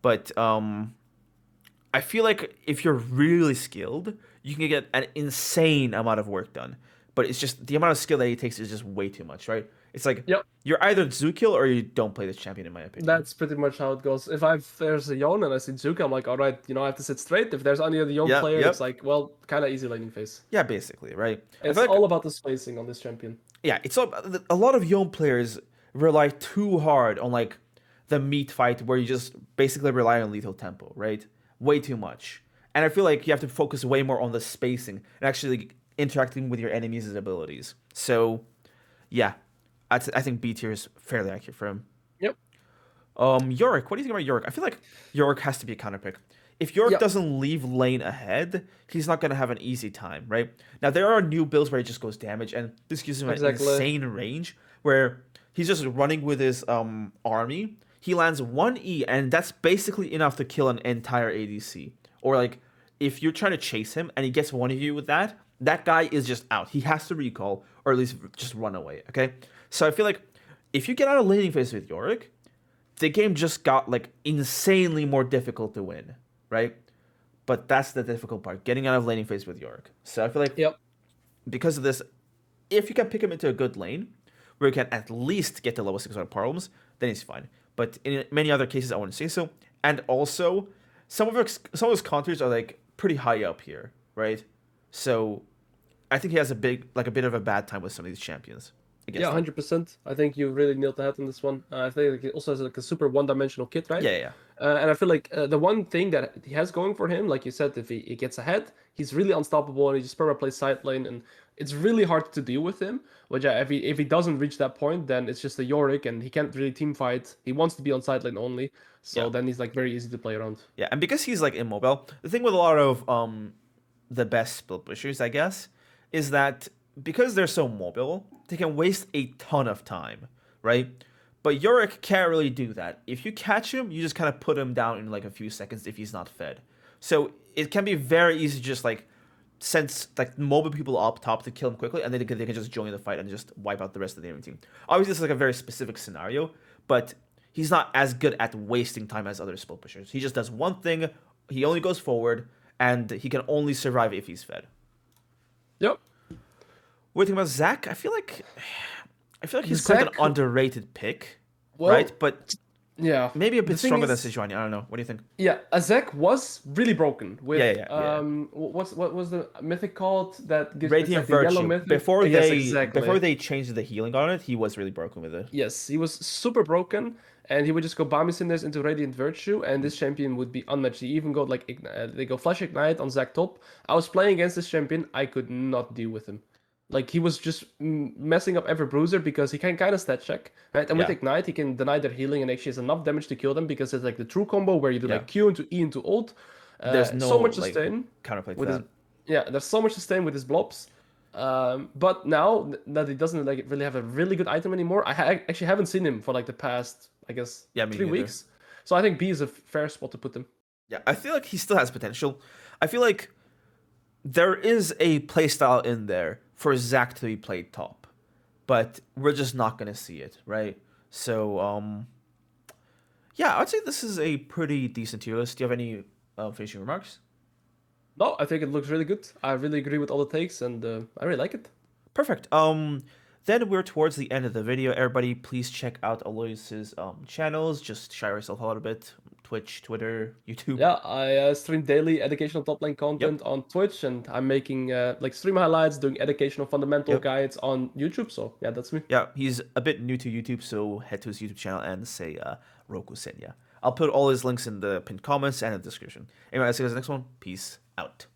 But I feel like if you're really skilled, you can get an insane amount of work done. But it's just the amount of skill that he takes is just way too much, right? It's like you're either Zookill or you don't play this champion, in my opinion. That's pretty much how it goes. If there's a Yone and I see Zuka, I'm like, all right, I have to sit straight. If there's any other Yone player, it's like, well, kind of easy laning phase. Yeah, basically, right? It's all about the spacing on this champion. Yeah, it's all, a lot of Yone players rely too hard on like the meat fight where you just basically rely on lethal tempo, right? Way too much. And I feel like you have to focus way more on the spacing and actually interacting with your enemies' abilities. So, yeah, I think B tier is fairly accurate for him. Yep. Yorick, what do you think about Yorick? I feel like Yorick has to be a counter pick. If Yorick doesn't leave lane ahead, he's not going to have an easy time, right? Now, there are new builds where he just goes damage, and this gives him an insane range where he's just running with his army. He lands 1E, and that's basically enough to kill an entire ADC. Or, like, if you're trying to chase him and he gets one of you with that, that guy is just out. He has to recall, or at least just run away, okay? So I feel like if you get out of laning phase with Yorick, the game just got, like, insanely more difficult to win, right? But that's the difficult part, getting out of laning phase with Yorick. So I feel like because of this, if you can pick him into a good lane, where you can at least get the lowest 600 problems, then he's fine. But in many other cases, I wouldn't say so. And also, some of his counters are, like, pretty high up here, right? So I think he has a bit of a bad time with some of these champions, I guess. Yeah, 100%. I think you really nailed the head on this one. I think it also has like a super one-dimensional kit, right? Yeah, yeah. And I feel like the one thing that he has going for him, like you said, if he gets ahead, he's really unstoppable and he just perma plays side lane, and it's really hard to deal with him. Which if he doesn't reach that point, then it's just a Yorick and he can't really team fight. He wants to be on side lane only, so then he's like very easy to play around. Yeah, and because he's like immobile, the thing with a lot of the best split pushers, I guess, is that because they're so mobile, they can waste a ton of time, right? But Yorick can't really do that. If you catch him, you just kind of put him down in like a few seconds if he's not fed. So it can be very easy to just like send like mobile people up top to kill him quickly, and then they can just join the fight and just wipe out the rest of the enemy team. Obviously, this is like a very specific scenario, but he's not as good at wasting time as other split pushers. He just does one thing. He only goes forward, and he can only survive if he's fed. Yep. What do you think about Zach? I feel like he's Zach, quite an underrated pick, well, right? But yeah, maybe a bit stronger than is, Sejuani. I don't know. What do you think? Yeah, Zach was really broken with Yeah. what was the mythic called that gives Radiant like the yellow Virtue. mythic? Before they changed the healing on it, he was really broken with it. Yes, he was super broken, and he would just go Bami Cinders into Radiant Virtue, and this champion would be unmatched. He even got like they go Flash Ignite on Zach top. I was playing against this champion, I could not deal with him. Like, he was just messing up every bruiser because he can kind of stat check, right? And with Ignite, he can deny their healing and actually has enough damage to kill them because it's like the true combo where you do like Q into E into ult. There's no so much like, sustain counterplay to with that. there's so much sustain with his blobs. But now that he doesn't like really have a really good item anymore, I actually haven't seen him for like the past, I guess, 3 weeks. So I think B is a fair spot to put him. Yeah, I feel like he still has potential. I feel like there is a playstyle in there for Zach to be played top, but we're just not gonna see it, right? So, yeah, I'd say this is a pretty decent tier list. Do you have any finishing remarks? No, I think it looks really good. I really agree with all the takes, and I really like it. Perfect. Then we're towards the end of the video. Everybody, please check out Alois's channels. Just shout yourself out a bit. Twitch, Twitter, YouTube. Yeah, I stream daily educational top lane content on Twitch, and I'm making like stream highlights, doing educational fundamental guides on YouTube. So yeah, that's me. Yeah, he's a bit new to YouTube, so head to his YouTube channel and say Roku sent ya. I'll put all his links in the pinned comments and the description. Anyway, I'll see you guys in the next one. Peace out.